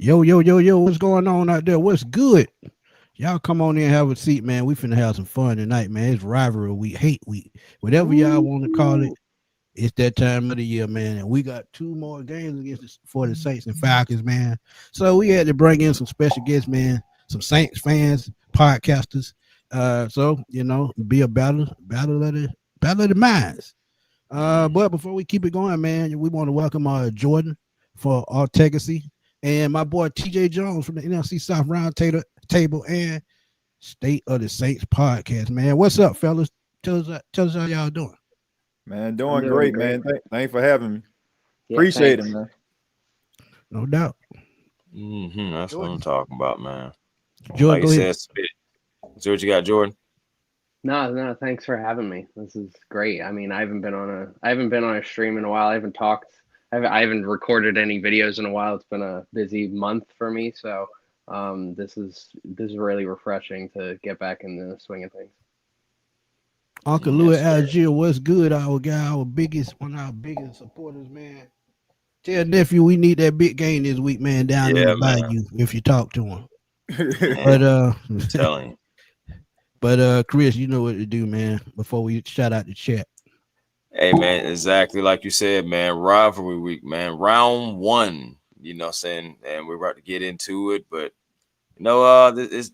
Yo, yo, yo, yo, what's going on out there? What's good? Y'all come on in and have a seat, man. We finna have some fun tonight, man. It's rivalry week, hate week, whatever y'all want to call it. Ooh. It's that time of the year, man. And we got two more games for the Saints and Falcons, man. So we had to bring in some special guests, man. Some Saints fans, podcasters. Be a battle of the minds. But before we keep it going, man, we want to welcome Jordan for our Tegacy and my boy TJ Jones from the NFC South Roundtable and State of the Saints podcast, man. What's up, fellas? Tell us how y'all doing. Man, I'm doing doing great, great. man. Thanks for having me. Yeah, Appreciate thanks. it, man. No doubt. That's what Jordan. I'm talking about, man. Jordan, Like go you ahead. said, spit. See what you got, Jordan? No, thanks for having me. This is great. I mean, I haven't been on a stream in a while. I haven't talked. I haven't recorded any videos in a while. It's been a busy month for me, so this is really refreshing to get back in the swing of things. Uncle Louis Yes, sir. Algier, what's good? Our guy, one of our biggest supporters, man. Tell nephew we need that big game this week, man, down in the Yeah, man. bayou if you talk to him. Man, But I'm telling you. Chris, you know what to do, man. Before we shout out the chat. Hey, man, exactly like you said, man. Rivalry week, man. Round one, you know what I'm saying? And we're about to get into it, but this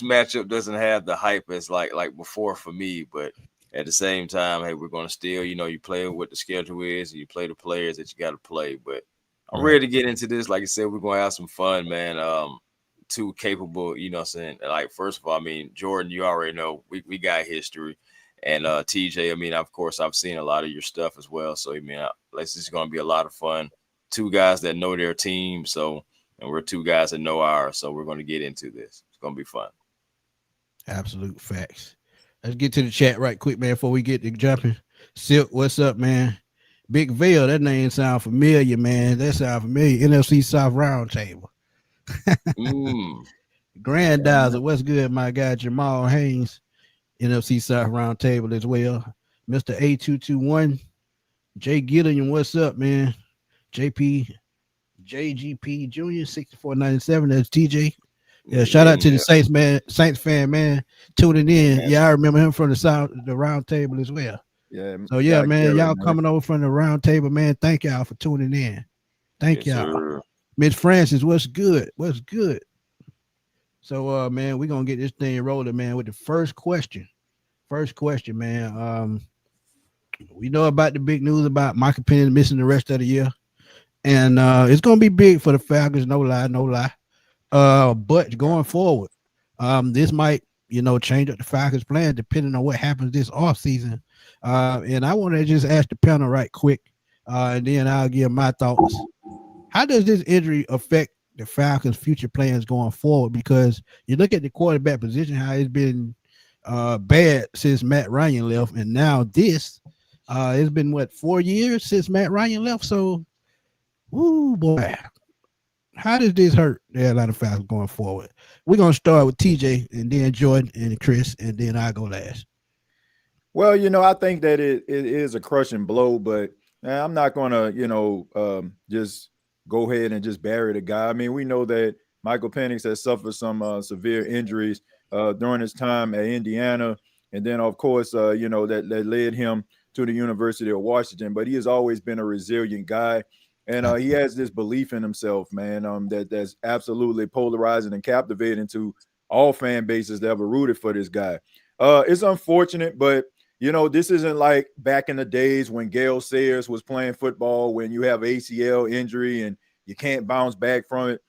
matchup doesn't have the hype as like before for me, but at the same time, hey, we're gonna still, you play what the schedule is and you play the players that you gotta play. But I'm ready to get into this. Like I said, we're gonna have some fun, man. Two capable, you know what I'm saying? Like, first of all, I mean, Jordan, you already know we got history. And TJ, I mean, of course, I've seen a lot of your stuff as well. So I mean, this is gonna be a lot of fun. Two guys that know their team, and we're two guys that know ours, so we're going to get into this. It's going to be fun. Absolute facts. Let's get to the chat right quick, man, before we get to jumping. Silk, what's up, man? Big Vale, that name sound familiar, man. That sound familiar. NFC South Roundtable. Grandizer, what's good, my guy Jamal Haynes, NFC South Roundtable as well. Mr. A221, Jay Gillian, what's up, man? JGP Junior 6497. That's TJ. Yeah, shout out to the Saints, man, Saints fan, man, tuning in. Yeah, I remember him from the round table as well. Yeah. So yeah, man, y'all coming over from the round table, man. Thank y'all for tuning in. Thank y'all. Miss Francis, what's good? What's good? So man, we're gonna get this thing rolling, man, with the first question. First question, man. We know about the big news about Michael Penix missing the rest of the year. And it's gonna be big for the Falcons, no lie. But going forward, this might, change up the Falcons' plan depending on what happens this offseason. And I want to just ask the panel right quick, and then I'll give my thoughts. How does this injury affect the Falcons' future plans going forward? Because you look at the quarterback position, how it's been bad since Matt Ryan left, and now this, it's been 4 years since Matt Ryan left, so. Ooh, boy. How does this hurt the Atlanta Falcons going forward? We're going to start with TJ and then Jordan and Chris, and then I'll go last. Well, I think that it is a crushing blow, but I'm not going to, just go ahead and just bury the guy. I mean, we know that Michael Penix has suffered some severe injuries during his time at Indiana. And then, of course, that led him to the University of Washington. But he has always been a resilient guy. And he has this belief in himself, man, that's absolutely polarizing and captivating to all fan bases that ever rooted for this guy. It's unfortunate, but, this isn't like back in the days when Gale Sayers was playing football, when you have ACL injury and you can't bounce back from it.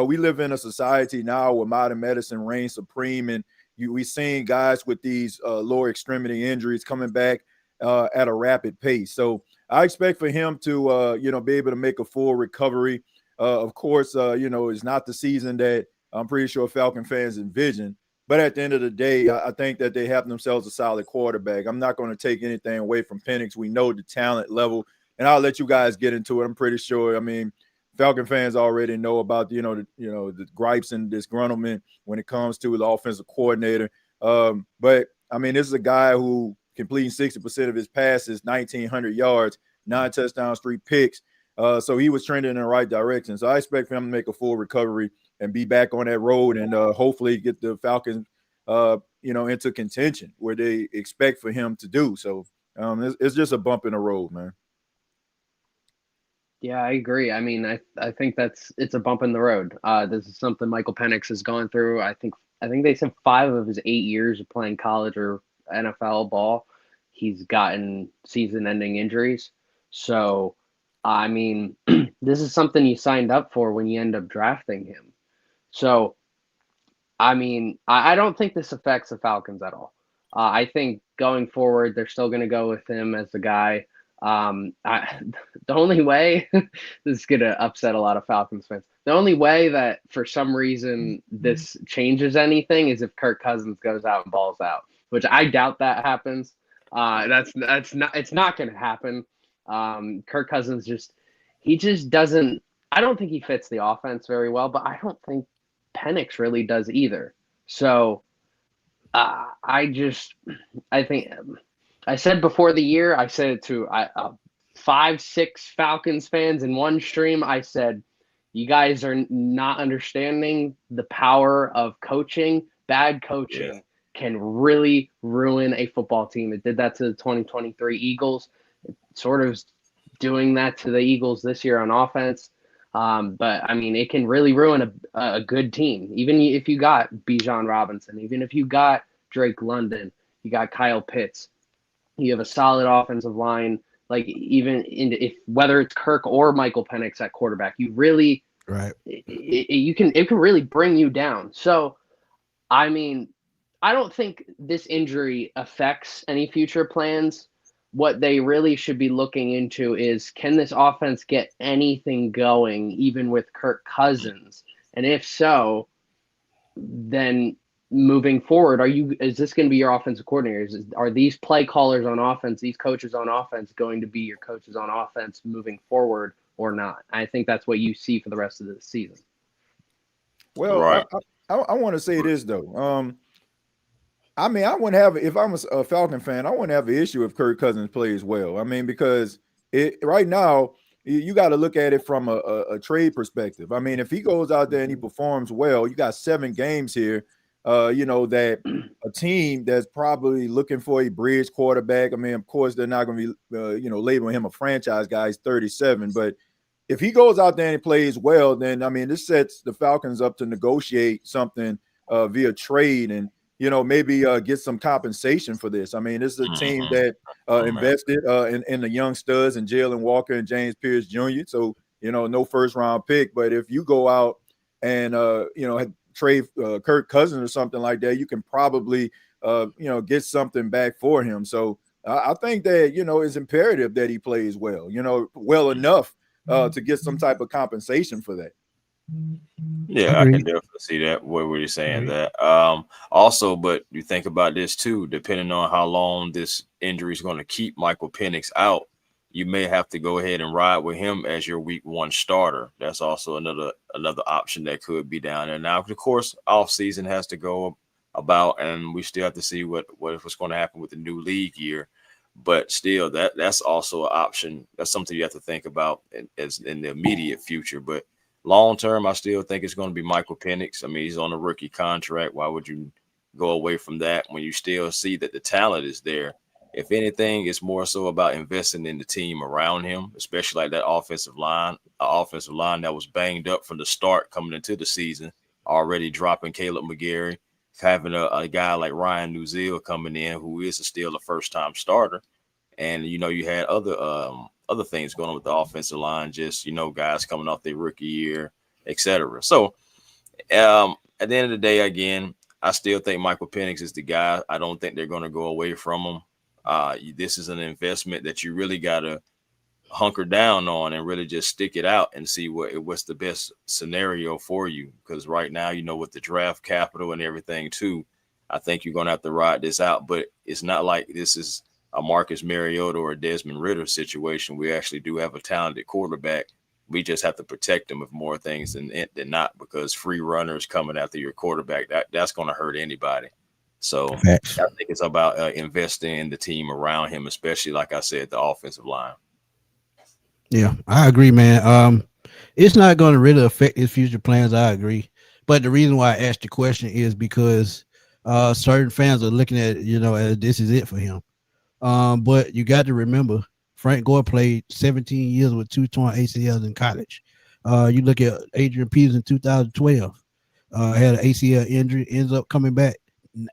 We live in a society now where modern medicine reigns supreme, and we're seeing guys with these lower extremity injuries coming back at a rapid pace. So I expect for him to, be able to make a full recovery. Of course, it's not the season that I'm pretty sure Falcon fans envision. But at the end of the day, I think that they have themselves a solid quarterback. I'm not going to take anything away from Penix. We know the talent level, and I'll let you guys get into it. I'm pretty sure. I mean, Falcon fans already know about the gripes and disgruntlement when it comes to the offensive coordinator. But I mean, this is a guy who completing 60% of his passes, 1,900 yards, 9 touchdowns, 3 picks. So he was trending in the right direction. So I expect for him to make a full recovery and be back on that road and hopefully get the Falcons, into contention where they expect for him to do. So it's just a bump in the road, man. Yeah, I agree. I mean, I think it's a bump in the road. This is something Michael Penix has gone through. I think they said 5 of his 8 years of playing college or NFL ball, he's gotten season-ending injuries. So, I mean, this is something you signed up for when you end up drafting him. So, I mean, I don't think this affects the Falcons at all. I think going forward, they're still going to go with him as the guy. The only way this is going to upset a lot of Falcons fans. The only way that for some reason this changes anything is if Kirk Cousins goes out and balls out, which I doubt that happens. It's not going to happen. Kirk Cousins he just doesn't. I don't think he fits the offense very well, but I don't think Penix really does either. So I think I said before the year, I said it to 5-6 Falcons fans in one stream. I said, you guys are not understanding the power of coaching. Bad coaching can really ruin a football team. It did that to the 2023 Eagles. It sort of doing that to the Eagles this year on offense. But I mean, it can really ruin a good team. Even if you got Bijan Robinson, even if you got Drake London, you got Kyle Pitts, you have a solid offensive line. Like even if whether it's Kirk or Michael Penix at quarterback, you really it can really bring you down. So, I mean, I don't think this injury affects any future plans. What they really should be looking into is, can this offense get anything going, even with Kirk Cousins? And if so, then moving forward, is this going to be your offensive coordinator? Are these play callers on offense, these coaches on offense, going to be your coaches on offense moving forward or not? I think that's what you see for the rest of the season. Well, right. I want to say this though. I mean, I wouldn't have, if I'm a Falcon fan, I wouldn't have an issue if Kirk Cousins plays well. I mean, because right now, you got to look at it from a trade perspective. I mean, if he goes out there and he performs well, you got 7 games here, that a team that's probably looking for a bridge quarterback. I mean, of course, they're not going to be, labeling him a franchise guy. He's 37. But if he goes out there and he plays well, then, I mean, this sets the Falcons up to negotiate something via trade and, maybe get some compensation for this. I mean, this is a team that invested in the young studs and Jalen Walker and James Pierce Jr. So, no first round pick. But if you go out and, trade Kirk Cousins or something like that, you can probably, get something back for him. So I think that, it's imperative that he plays well, well enough to get some type of compensation for that. Yeah, I can definitely see that. What were you saying that? Also, but you think about this too, depending on how long this injury is going to keep Michael Penix out, you may have to go ahead and ride with him as your week 1 starter. That's also another option that could be down there. Now, of course, off season has to go about, and we still have to see what's going to happen with the new league year. But still, that's also an option. That's something you have to think about in the immediate future. But long term, I still think it's going to be Michael Penix. I mean, he's on a rookie contract. Why would you go away from that when you still see that the talent is there? If anything, it's more so about investing in the team around him, especially like that offensive line that was banged up from the start coming into the season, already dropping Caleb McGarry, having a guy like Ryan Nuzil coming in, who is still a first-time starter. And, you had other things going on with the offensive line, just, guys coming off their rookie year, etc. So at the end of the day, again, I still think Michael Penix is the guy. I don't think they're going to go away from him. This is an investment that you really got to hunker down on and really just stick it out and see what's the best scenario for you. Because right now, with the draft capital and everything too, I think you're going to have to ride this out. But it's not like this is a Marcus Mariota or a Desmond Ridder situation. We actually do have a talented quarterback. We just have to protect him with more things than not, because free runners coming after your quarterback, that's going to hurt anybody. So I think it's about investing in the team around him, especially, like I said, the offensive line. Yeah, I agree, man. It's not going to really affect his future plans. I agree, but the reason why I asked the question is because certain fans are looking at it, as this is it for him. But you got to remember, Frank Gore played 17 years with 2 torn ACLs in college. You look at Adrian Peterson in 2012, had an ACL injury, ends up coming back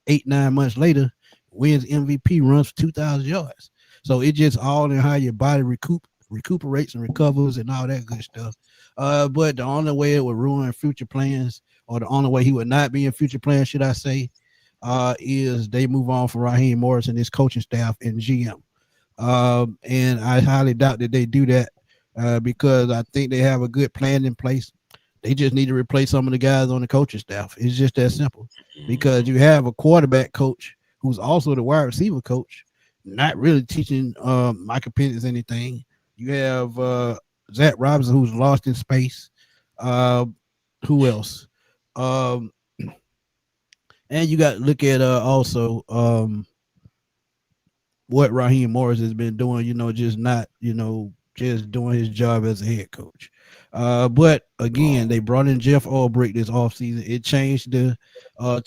8-9 months later, wins MVP, runs for 2,000 yards. So it just all in how your body recuperates and recovers and all that good stuff. But the only way it would ruin future plans, or the only way he would not be in future plans, should I say, is they move on from Raheem Morris and his coaching staff and GM. And I highly doubt that they do that because I think they have a good plan in place. They just need to replace some of the guys on the coaching staff. It's just that simple. Because you have a quarterback coach who's also the wide receiver coach, not really teaching Michael Penix anything. You have Zach Robinson, who's lost in space. Who else? And you got to look at also what Raheem Morris has been doing, just not, just doing his job as a head coach. But again, they brought in Jeff Ulbrich this offseason. It changed the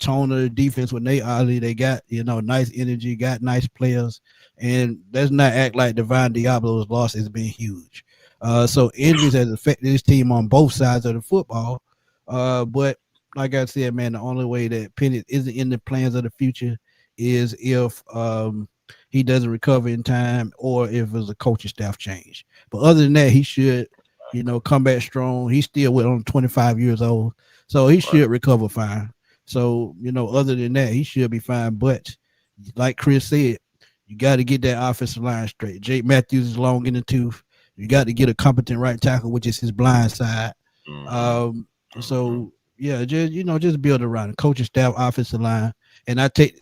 tone of the defense with Nate Olley. They got, nice energy, got nice players. And let's not act like Divine Diablo's loss has been huge. So injuries has affected this team on both sides of the football. But like I said, man, the only way that Penix isn't in the plans of the future is if he doesn't recover in time or if there's a coaching staff change. But other than that, he should, come back strong. He's still only 25 years old, so he should recover fine. So, other than that, he should be fine. But like Chris said, you got to get that offensive line straight. Jake Matthews is long in the tooth. You got to get a competent right tackle, which is his blind side. So yeah, just build around the coaching staff, offensive line, and I think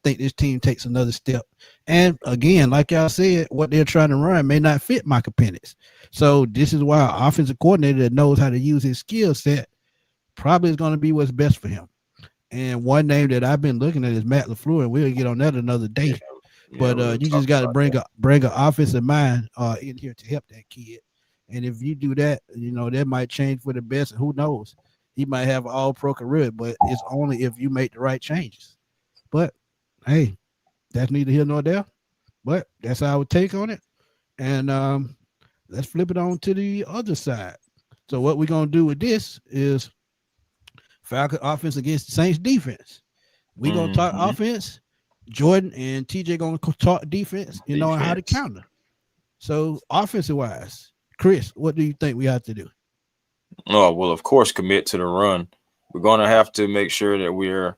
this team takes another step. And again, like y'all said, what they're trying to run may not fit Michael Penix. So this is why an offensive coordinator that knows how to use his skill set probably is going to be what's best for him. And one name that I've been looking at is Matt LaFleur, and we'll get on that another day. But you just got to bring an offensive mind in here to help that kid. And if you do that, that might change for the best. And who knows? He might have an all-pro career, but it's only if you make the right changes. But hey, that's neither here nor there. But that's our take on it. And let's flip it on to the other side. So what we're gonna do with this is Falcon offense against the Saints defense. We're gonna talk offense. Jordan and TJ gonna talk defense, and how to counter. So offensive wise, Chris, what do you think we have to do? Oh, well, of course, commit to the run. We're going to have to make sure that we're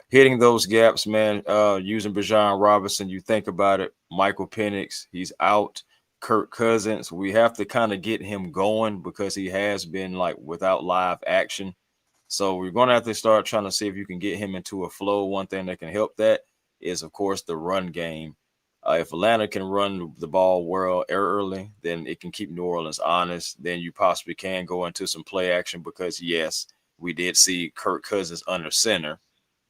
hitting those gaps, man. Using Bijan Robinson, you think about it, Michael Penix, he's out. Kirk Cousins, we have to kind of get him going because he has been without live action. So we're going to have to start trying to see if you can get him into a flow. One thing that can help that is, of course, the run game. If Atlanta can run the ball well early, then it can keep New Orleans honest. Then you possibly can go into some play action because, yes, we did see Kirk Cousins under center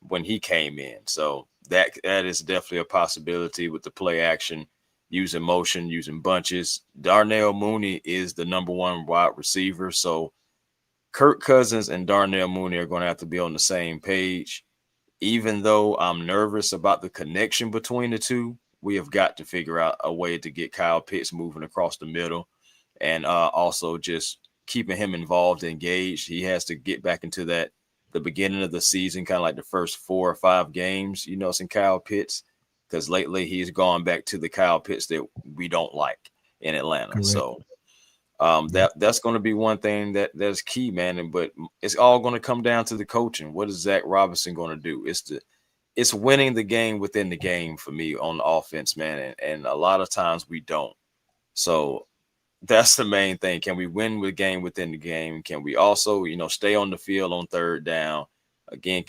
when he came in. So that is definitely a possibility with the play action, using motion, using bunches. Darnell Mooney is the number one wide receiver. So Kirk Cousins and Darnell Mooney are going to have to be on the same page. Even though I'm nervous about the connection between the two, we have got to figure out a way to get Kyle Pitts moving across the middle and also just keeping him involved, engaged. He has to get back into the beginning of the season, kind of like the first 4 or 5 games, in Kyle Pitts, because lately he's gone back to the Kyle Pitts that we don't like in Atlanta. Correct. So that's going to be one thing that's key, man. But it's all going to come down to the coaching. What is Zach Robinson going to do? It's winning the game within the game for me on the offense, man. And a lot of times we don't. So that's the main thing. Can we win the game within the game? Can we also, stay on the field on third down? Again,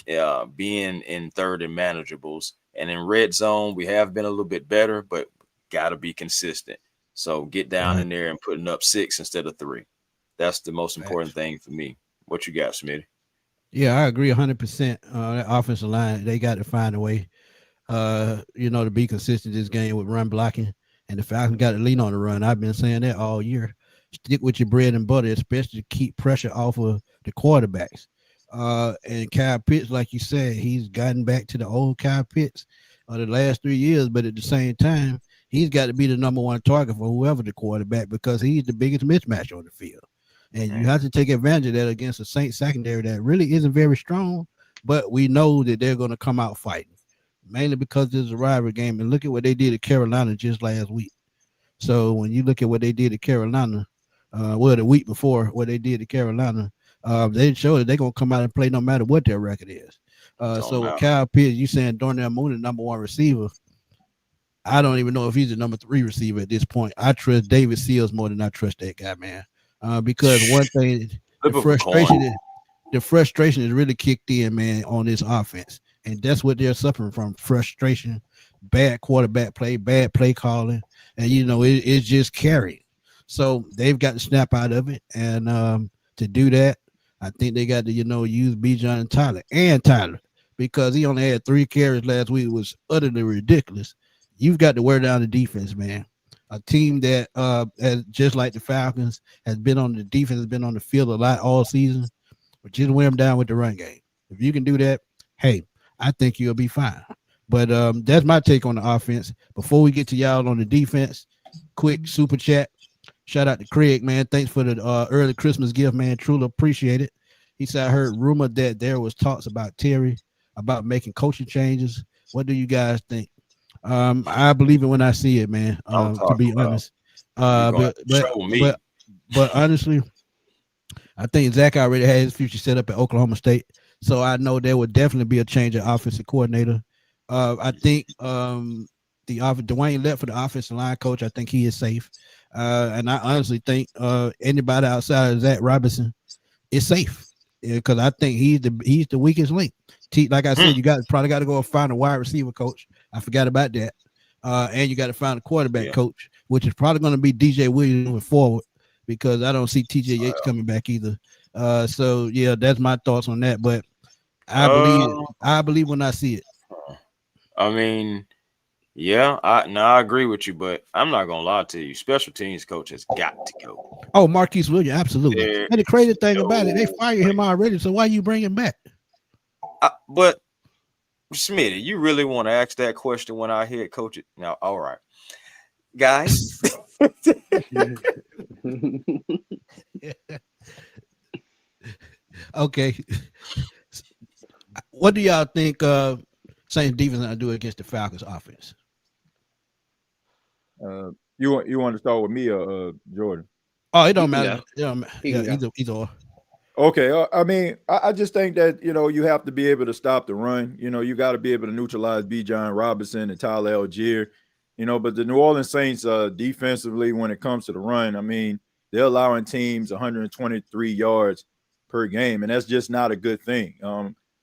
being in third and manageables. And in red zone, we have been a little bit better, but got to be consistent. So get down in there and putting up 6 instead of 3. That's the most important thing for me. What you got, Smitty? Yeah, I agree 100%. That offensive line, they got to find a way, to be consistent this game with run blocking. And the Falcons got to lean on the run. I've been saying that all year. stick with your bread and butter, especially to keep pressure off of the quarterbacks. And Kyle Pitts, like you said, he's gotten back to the old Kyle Pitts of the last 3 years, but at the same time, he's got to be the number one target for whoever the quarterback because he's the biggest mismatch on the field. And you have to take advantage of that against the Saints secondary that really isn't very strong, but we know that they're going to come out fighting, mainly because there's a rivalry game. And look at what they did at Carolina just last week. So when you look at what they did at Carolina, the week before, what they did at Carolina, they showed that they're going to come out and play no matter what their record is. So with Kyle Pitts, you saying Darnell Mooney, number one receiver, I don't even know if he's the number 3 receiver at this point. I trust David Seals more than I trust that guy, man. Because one thing, the frustration is really kicked in, man, on this offense. And that's what they're suffering from, frustration, bad quarterback play, bad play calling. And, it's just carried. So they've got to snap out of it. And to do that, I think they got to, use Bijan and Tyler, because he only had 3 carries last week. It was utterly ridiculous. You've got to wear down the defense, man. A team that, has, just like the Falcons, has been on the defense, has been on the field a lot all season, but just wear them down with the run game. If you can do that, hey, I think you'll be fine. But that's my take on the offense. Before we get to y'all on the defense, quick super chat. Shout out to Craig, man. Thanks for the early Christmas gift, man. Truly appreciate it. He said, I heard rumor that there was talks about Terry, about making coaching changes. What do you guys think? I believe it when I see it, man. To be honest, but honestly, I think Zach already had his future set up at Oklahoma State, so I know there would definitely be a change of offensive coordinator. I think Dwayne Lett for the offensive line coach. I think he is safe, and I honestly think anybody outside of Zach Robinson is safe because I think he's the weakest link. Like I said, you probably got to go and find a wide receiver coach. I forgot about that. And you got to find a quarterback coach, which is probably going to be DJ Williams moving forward because I don't see TJ Yates coming back either. So yeah, that's my thoughts on that. But I believe when I see it. I mean, yeah, I agree with you, but I'm not gonna lie to you. Special teams coach has got to go. Oh, Marquise Williams, absolutely. And the crazy thing about it, they fired him already. So why you bring him back? But Smitty, you really want to ask that question when I head coach it? Now, all right, guys. Okay. What do y'all think Saints defense gonna do against the Falcons offense? You want to start with me or Jordan? Oh, it don't matter. Either. Okay, I mean, I just think that you have to be able to stop the run. You got to be able to neutralize Bijan Robinson and Tyler Algier. But the New Orleans Saints defensively, when it comes to the run, I mean, they're allowing teams 123 yards per game, and that's just not a good thing.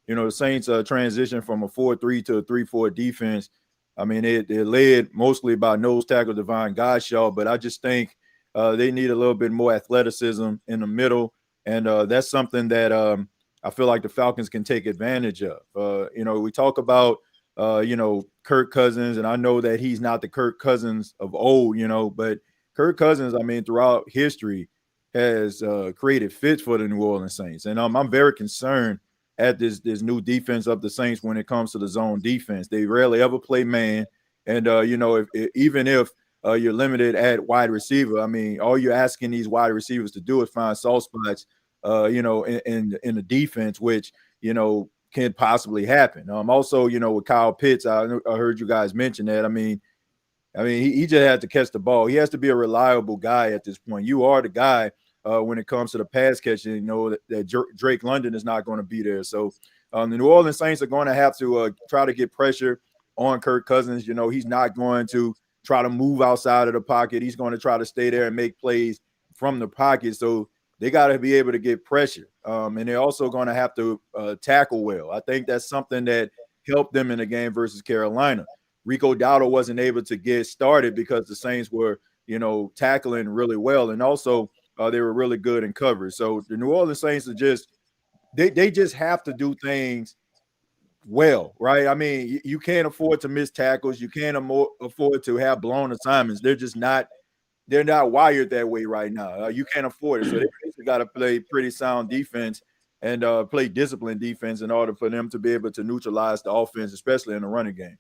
The Saints transition from a 4-3 to a 3-4 defense. I mean, they're led mostly by nose tackle Devon Godshaw, but I just think they need a little bit more athleticism in the middle. And that's something that I feel like the Falcons can take advantage of. We talk about, Kirk Cousins, and I know that he's not the Kirk Cousins of old, but Kirk Cousins, I mean, throughout history has created fits for the New Orleans Saints. And I'm very concerned at this new defense of the Saints when it comes to the zone defense. They rarely ever play man. And, even if you're limited at wide receiver, I mean, all you're asking these wide receivers to do is find soft spots, in the defense, which, can possibly happen. Also, with Kyle Pitts, I heard you guys mention that. I mean, he just has to catch the ball. He has to be a reliable guy at this point. You are the guy when it comes to the pass catching, that Drake London is not going to be there. So the New Orleans Saints are going to have to try to get pressure on Kirk Cousins. He's not going to try to move outside of the pocket. He's going to try to stay there and make plays from the pocket. So they got to be able to get pressure. And they're also going to have to tackle well. I think that's something that helped them in the game versus Carolina. Rico Dowdle wasn't able to get started because the Saints were, tackling really well. And also they were really good in coverage. So the New Orleans Saints are they just have to do things well, right? I mean, you can't afford to miss tackles. You can't afford to have blown assignments. They're just not they're not wired that way right now. You can't afford it. So they basically got to play pretty sound defense and play disciplined defense in order for them to be able to neutralize the offense, especially in the running game.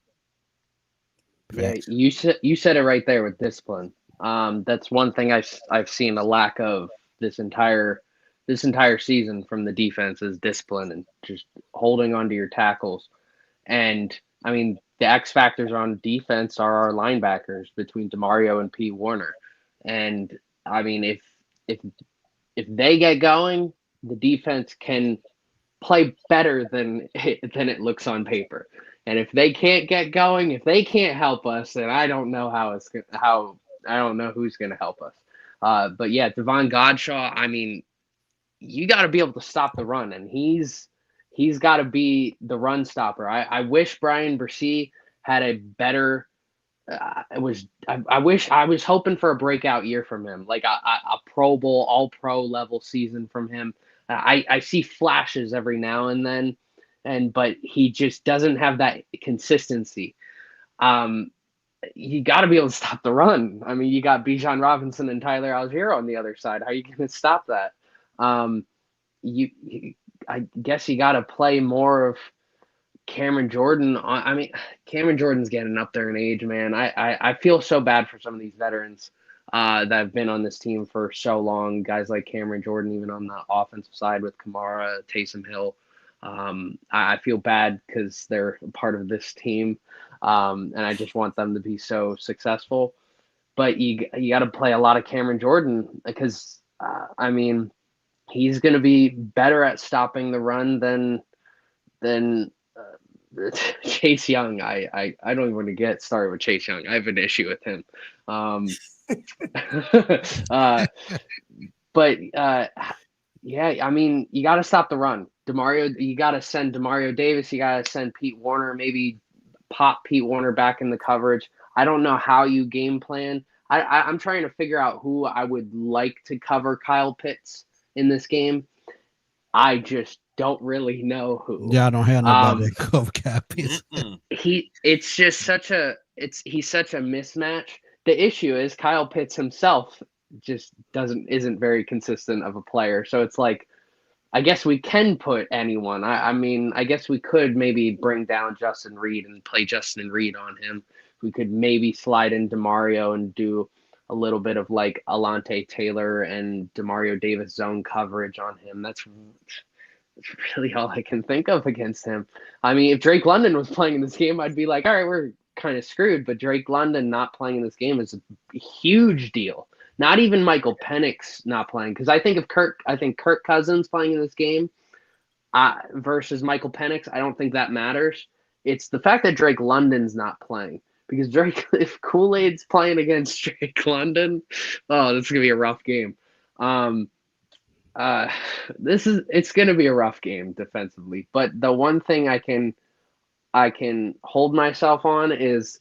Yeah, you said it right there with discipline. That's one thing I've seen a lack of this entire season from the defense is discipline and just holding onto your tackles. And I mean, the X factors on defense are our linebackers between DeMario and Pete Warner. And I mean, if they get going, the defense can play better than it looks on paper. And if they can't get going, if they can't help us, then I don't know I don't know who's going to help us. But yeah, Devon Godshaw, I mean, you got to be able to stop the run, and he's got to be the run stopper. I wish Brian Bresee had a better. I was hoping for a breakout year from him, like a Pro Bowl, All Pro level season from him. I see flashes every now and then, but he just doesn't have that consistency. You got to be able to stop the run. I mean, you got Bijan Robinson and Tyler Algier on the other side. How are you going to stop that? I guess you got to play more of Cameron Jordan. I mean, Cameron Jordan's getting up there in age, man. I feel so bad for some of these veterans that have been on this team for so long. Guys like Cameron Jordan, even on the offensive side with Kamara, Taysom Hill. I feel bad because they're part of this team, and I just want them to be so successful. But you got to play a lot of Cameron Jordan because, I mean, he's going to be better at stopping the run than Chase Young. I don't even want to get started with Chase Young. I have an issue with him. Yeah, I mean, you got to stop the run. You got to send Demario Davis. You got to send Pete Warner, maybe pop Pete Warner back in the coverage. I don't know how you game plan. I'm trying to figure out who I would like to cover Kyle Pitts in this game. I just don't really know who. Yeah, I don't have nobody that cover Kyle Pitts. He's such a mismatch. The issue is Kyle Pitts himself just isn't very consistent of a player. So it's like, I guess we can put anyone. I mean, I guess we could maybe bring down Justin Reed and play Justin Reed on him. We could maybe slide in DeMario and do a little bit of like Alante Taylor and Demario Davis zone coverage on him. That's really all I can think of against him. I mean, if Drake London was playing in this game, I'd be like, all right, we're kind of screwed. But Drake London not playing in this game is a huge deal. Not even Michael Penix not playing, because I think Kirk Cousins playing in this game versus Michael Penix, I don't think that matters. It's the fact that Drake London's not playing, because if Kool-Aid's playing against Drake London, oh, this is gonna be a rough game. It's gonna be a rough game defensively. But the one thing I can hold myself on is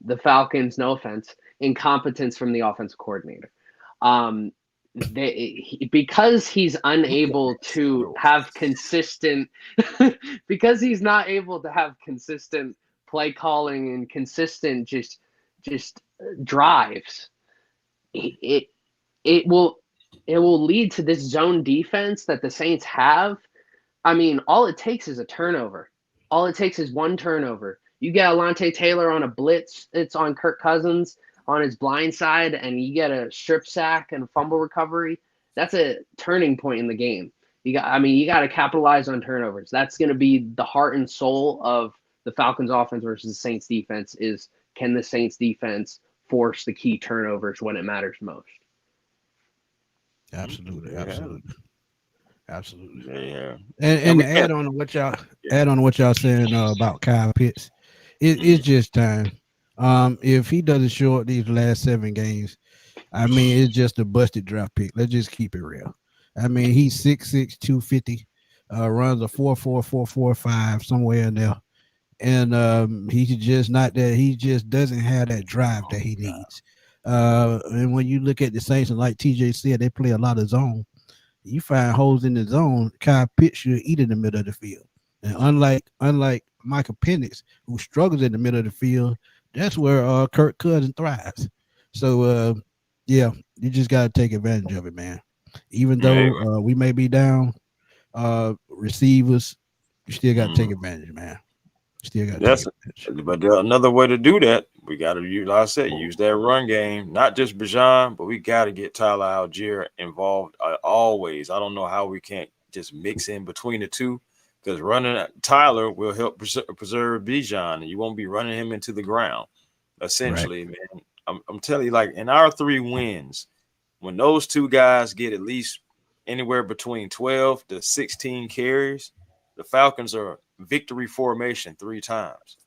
the Falcons, no offense, incompetence from the offensive coordinator. Because he's unable to have consistent because he's not able to have consistent play calling and consistent just drives, it will lead to this zone defense that the Saints have. I mean, all it takes is a turnover. All it takes is one turnover. You get Alante Taylor on a blitz, it's on Kirk Cousins on his blind side, and you get a strip sack and a fumble recovery. That's a turning point in the game. You got to capitalize on turnovers. That's going to be the heart and soul of the Falcons offense versus the Saints defense. Is, can the Saints defense force the key turnovers when it matters most? Absolutely. Yeah. And to add on to what y'all saying about Kyle Pitts, it's just time. If he doesn't show up these last 7 games, I mean, it's just a busted draft pick. Let's just keep it real. I mean, he's 6'6", 250, runs a 4.4, 4.45, somewhere in there. And he's just not that. He just doesn't have that drive that he needs. And when you look at the Saints, and like TJ said, they play a lot of zone. You find holes in the zone, Kyle Pitts should eat in the middle of the field. And unlike Michael Penix, who struggles in the middle of the field, that's where Kirk Cousins thrives. So Yeah, you just got to take advantage of it, man. Even though we may be down, receivers, you still got to take advantage, man. Still got to take advantage. But another way to do that, we got to use, like I said, use that run game. Not just Bijan, but we got to get Tyler Algier involved always. I don't know how we can't just mix in between the two, because running Tyler will help preserve Bijan, and you won't be running him into the ground. Essentially, right. Man, I'm telling you, like in our 3 wins, when those two guys get at least anywhere between 12 to 16 carries, the Falcons are victory formation 3 times.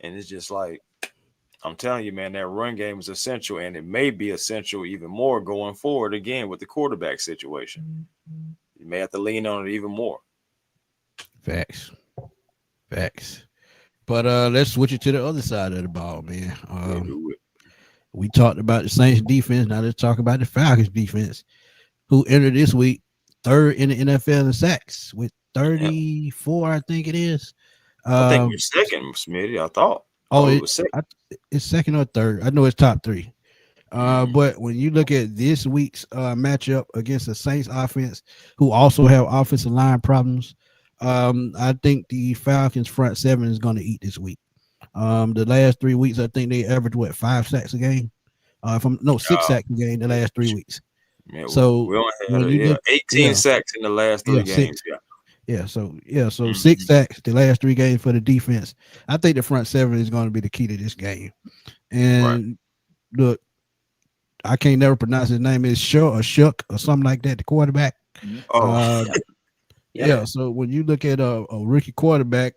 And it's just like, I'm telling you, man, that run game is essential, and it may be essential even more going forward again with the quarterback situation. You may have to lean on it even more. Facts. But let's switch it to the other side of the ball, man. We talked about the Saints defense. Now let's talk about the Falcons defense, who entered this week 3rd in the NFL in sacks with 34, I think it is. I think we're 2nd, Smitty. I thought. It was 2nd. It's 2nd or 3rd. I know it's top 3. But when you look at this week's matchup against the Saints offense, who also have offensive line problems, I think the Falcons front 7 is going to eat this week. The last 3 weeks, I think they averaged 5 sacks a game. 6 sacks a game the last 3 weeks. Yeah, so we only had 18 sacks in the last 3 games. 6. So 6 sacks the last 3 games for the defense. I think the front 7 is going to be the key to this game. And look, I can't never pronounce his name. Is Shook or something like that, the quarterback. So when you look at a rookie quarterback,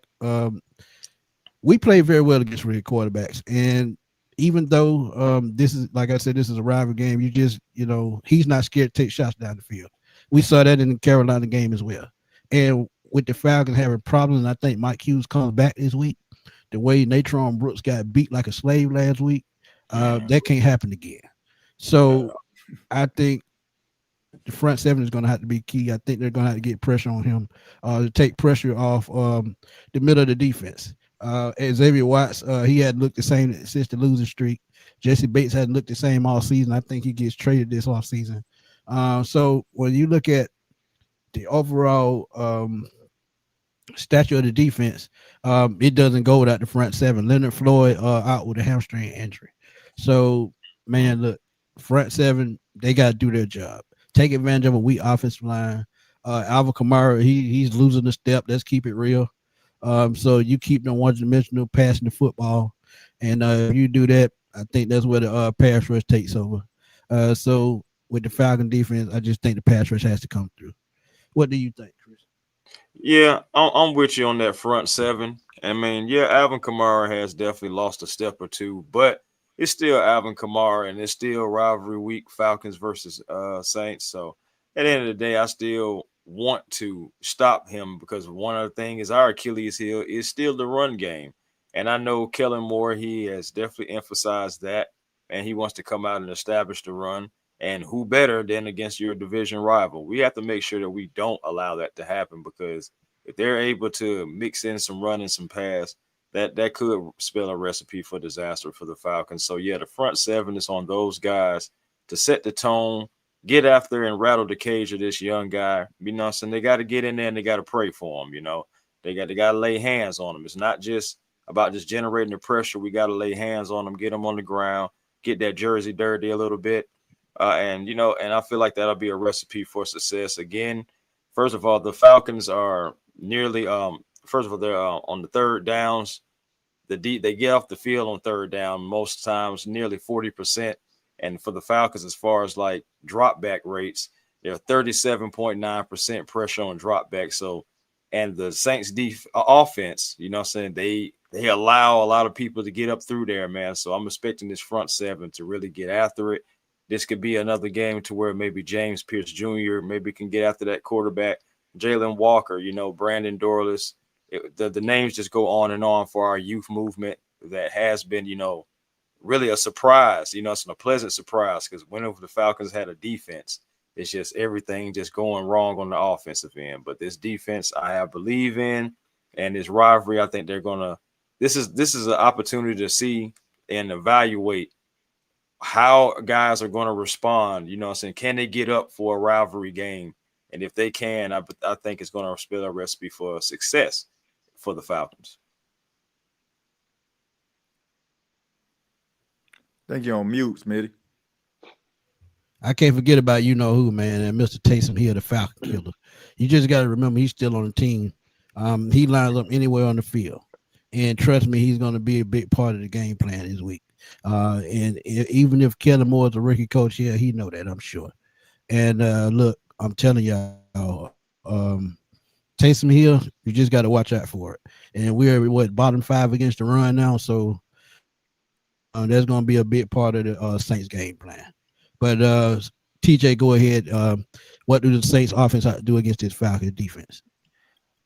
we play very well against rookie quarterbacks. And even though this is, like I said, this is a rival game, he's not scared to take shots down the field. We saw that in the Carolina game as well. And with the Falcons having problems, I think Mike Hughes comes back this week. The way Natron Brooks got beat like a slave last week, that can't happen again. So I think the front 7 is going to have to be key. I think they're going to have to get pressure on him to take pressure off the middle of the defense. Xavier Watts, he hadn't looked the same since the losing streak. Jesse Bates hadn't looked the same all season. I think he gets traded this off season. So when you look at the overall stature of the defense, it doesn't go without the front 7. Leonard Floyd out with a hamstring injury. So, man, look, front 7, they got to do their job. Take advantage of a weak offensive line. Alvin Kamara, he's losing the step. Let's keep it real. So you keep them one-dimensional passing the football. And if you do that, I think that's where the pass rush takes over. So with the Falcon defense, I just think the pass rush has to come through. What do you think, Chris? Yeah, I'm with you on that front 7. I mean, Alvin Kamara has definitely lost a step or two, but it's still Alvin Kamara, and it's still rivalry week, Falcons versus Saints. So at the end of the day, I still want to stop him, because one other thing is our Achilles heel is still the run game. And I know Kellen Moore, he has definitely emphasized that, and he wants to come out and establish the run. And who better than against your division rival? We have to make sure that we don't allow that to happen, because if they're able to mix in some run and some pass, that could spell a recipe for disaster for the Falcons. So, the front 7 is on those guys to set the tone, get after and rattle the cage of this young guy. You know what I'm saying? They got to get in there and they got to pray for him, They got to lay hands on him. It's not just about just generating the pressure. We got to lay hands on them, get them on the ground, get that jersey dirty a little bit. And I feel like that'll be a recipe for success. Again, first of all, the Falcons are nearly they're on the third downs. They get off the field on third down most times, nearly 40%. And for the Falcons, as far as like drop back rates, they're 37.9% pressure on drop back. So, and the Saints offense, they allow a lot of people to get up through there, man. So I'm expecting this front 7 to really get after it. This could be another game to where maybe James Pierce Jr. maybe can get after that quarterback. Jalen Walker, Brandon Dorless. The names just go on and on for our youth movement that has been, really a surprise. It's a pleasant surprise, because whenever the Falcons had a defense, it's just everything just going wrong on the offensive end. But this defense I believe in, and this rivalry, I think they're going to – this is an opportunity to see and evaluate how guys are going to respond. You know what I'm saying? Can they get up for a rivalry game? And if they can, I think it's going to spell a recipe for success for the Falcons. I think you're on mute, Smitty. I can't forget about you know who, man, and Mr. Taysom Hill, the Falcon killer. You just got to remember he's still on the team. He lines up anywhere on the field, and trust me, he's going to be a big part of the game plan this week. And even if Kellen Moore is a rookie coach here, he know that, I'm sure. And look, I'm telling y'all, Taysom Hill, you just got to watch out for it. And we're bottom 5 against the run now, so that's going to be a big part of the Saints game plan. But TJ, go ahead. What do the Saints offense have to do against this Falcons defense?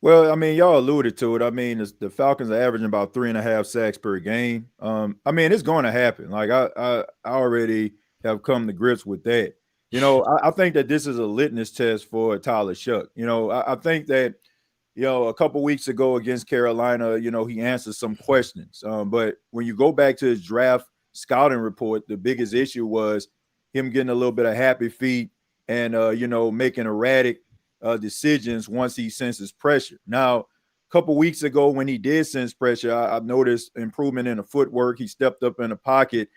Well, I mean, y'all alluded to it. I mean, the Falcons are averaging about 3.5 sacks per game. I mean, it's going to happen. Like I already have come to grips with that. You know, I think that this is a litmus test for Tyler Shuck. You know, I think that, you know, a couple weeks ago against Carolina, you know, he answered some questions. But when you go back to his draft scouting report, the biggest issue was him getting a little bit of happy feet and, you know, making erratic decisions once he senses pressure. Now, a couple weeks ago when he did sense pressure, I've noticed improvement in the footwork. He stepped up in the pocket.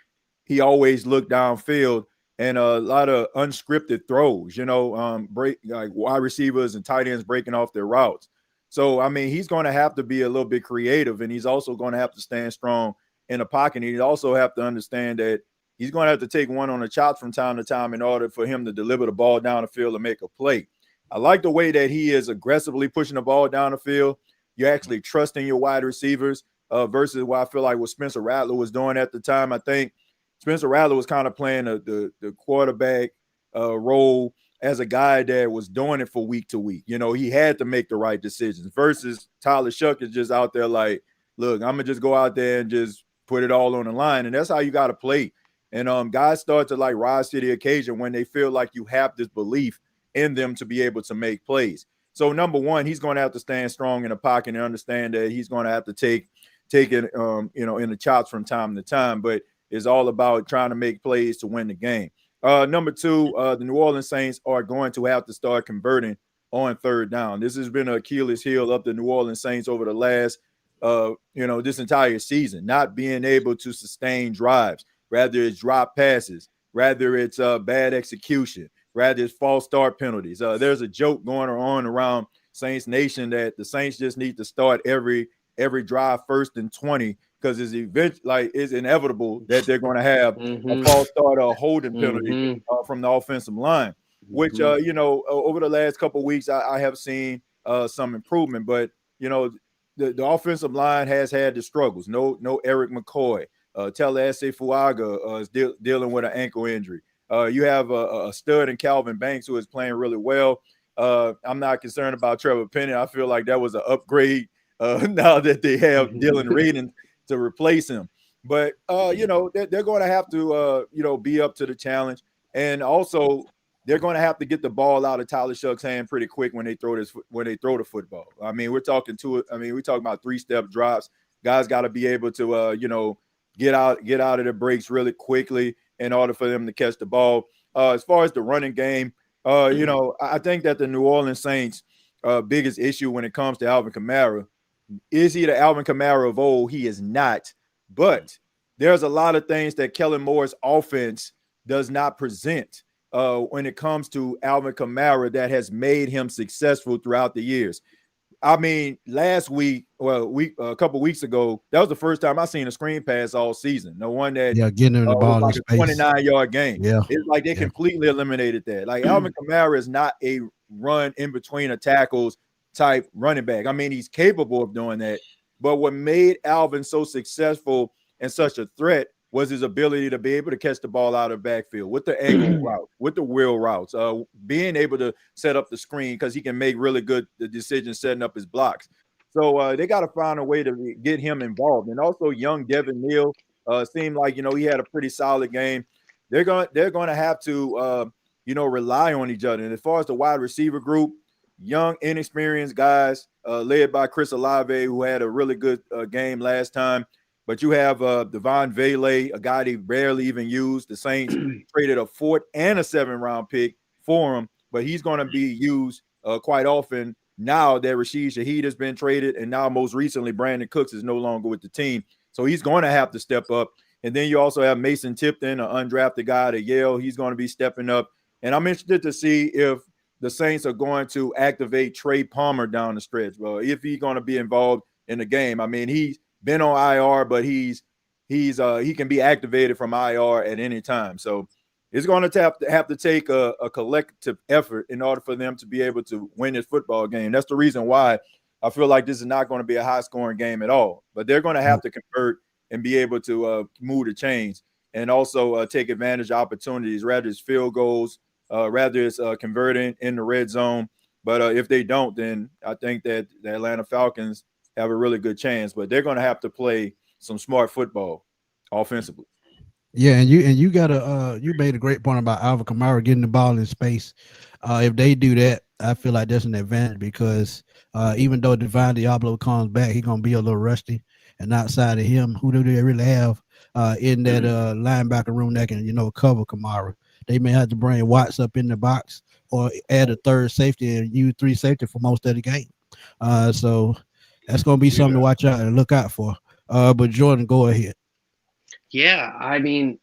He always looked downfield and a lot of unscripted throws, you know, break like wide receivers and tight ends breaking off their routes. So, I mean, he's going to have to be a little bit creative, and he's also going to have to stand strong in the pocket. He'd also have to understand that he's going to have to take one on the chops from time to time in order for him to deliver the ball down the field and make a play. I like the way that he is aggressively pushing the ball down the field. You're actually trusting your wide receivers versus what I feel like what Spencer Rattler was doing at the time. I think Spencer Rattler was kind of playing the quarterback role as a guy that was doing it for week to week. You know, he had to make the right decisions versus Tyler Shuck is just out there like, look, I'm going to just go out there and just put it all on the line. And that's how you got to play. And guys start to like rise to the occasion when they feel like you have this belief in them to be able to make plays. So number one, he's going to have to stand strong in the pocket and understand that he's going to have to take it, you know, in the chops from time to time. But it's all about trying to make plays to win the game. Number two, the New Orleans Saints are going to have to start converting on third down. This has been an Achilles heel of the New Orleans Saints over the last, you know, this entire season, not being able to sustain drives. Rather it's drop passes, rather it's bad execution, rather it's false start penalties. There's a joke going on around Saints Nation that the Saints just need to start every drive 1st and 20 because it's inevitable that they're going to have a false start or a holding penalty from the offensive line, which, you know, over the last couple of weeks, I have seen some improvement. But, you know, the offensive line has had the struggles. No Eric McCoy. Tallahassee Fuaga is dealing with an ankle injury. You have a stud in Calvin Banks who is playing really well. I'm not concerned about Trevor Penning. I feel like that was an upgrade now that they have Dylan Radin to replace him. But, you know, they're going to have to, you know, be up to the challenge. And also they're going to have to get the ball out of Tyler Shuck's hand pretty quick when they throw the football. I mean, we're talking about 3-step drops. Guys got to be able to, you know, get out of the breaks really quickly in order for them to catch the ball. As far as the running game, you know, I think that the New Orleans Saints' biggest issue when it comes to Alvin Kamara, is he the Alvin Kamara of old? He is not. But there's a lot of things that Kellen Moore's offense does not present when it comes to Alvin Kamara that has made him successful throughout the years. I mean, a couple weeks ago, that was the first time I seen a screen pass all season. The one that getting him the ball was like a 29-yard game. Yeah, it's like they completely eliminated that. Like Alvin Kamara is not a run in between the tackles type running back. I mean, he's capable of doing that, but what made Alvin so successful and such a threat was his ability to be able to catch the ball out of the backfield with the angle route, with the wheel routes, being able to set up the screen because he can make really good decisions setting up his blocks. So they got to find a way to get him involved. And also young Devin Neal seemed like, you know, he had a pretty solid game. They're going to have to, you know, rely on each other. And as far as the wide receiver group, young, inexperienced guys led by Chris Olave, who had a really good game last time. But you have Devon Vele, a guy they barely even used. The Saints traded a 4th and a 7th-round pick for him, but he's going to be used quite often now that Rashid Shaheed has been traded, and now most recently Brandon Cooks is no longer with the team. So he's going to have to step up. And then you also have Mason Tipton, an undrafted guy at Yale. He's going to be stepping up. And I'm interested to see if the Saints are going to activate Trey Palmer down the stretch. Well, if he's going to be involved in the game. I mean, he's been on IR, but he can be activated from IR at any time. So it's going to have to take a collective effort in order for them to be able to win this football game. That's the reason why I feel like this is not going to be a high-scoring game at all. But they're going to have to convert and be able to move the chains and also take advantage of opportunities, rather it's field goals, rather it's converting in the red zone. But if they don't, then I think that the Atlanta Falcons have a really good chance. But they're going to have to play some smart football offensively. Yeah, and you got you made a great point about Alvin Kamara getting the ball in space. If they do that, I feel like that's an advantage because even though Divine Diablo comes back, he's gonna be a little rusty. And outside of him, who do they really have in that linebacker room that can cover Kamara? They may have to bring Watts up in the box or add a third safety and use 3 safety for most of the game. So that's gonna be something to watch out and look out for. But Jordan, go ahead. Yeah, I mean,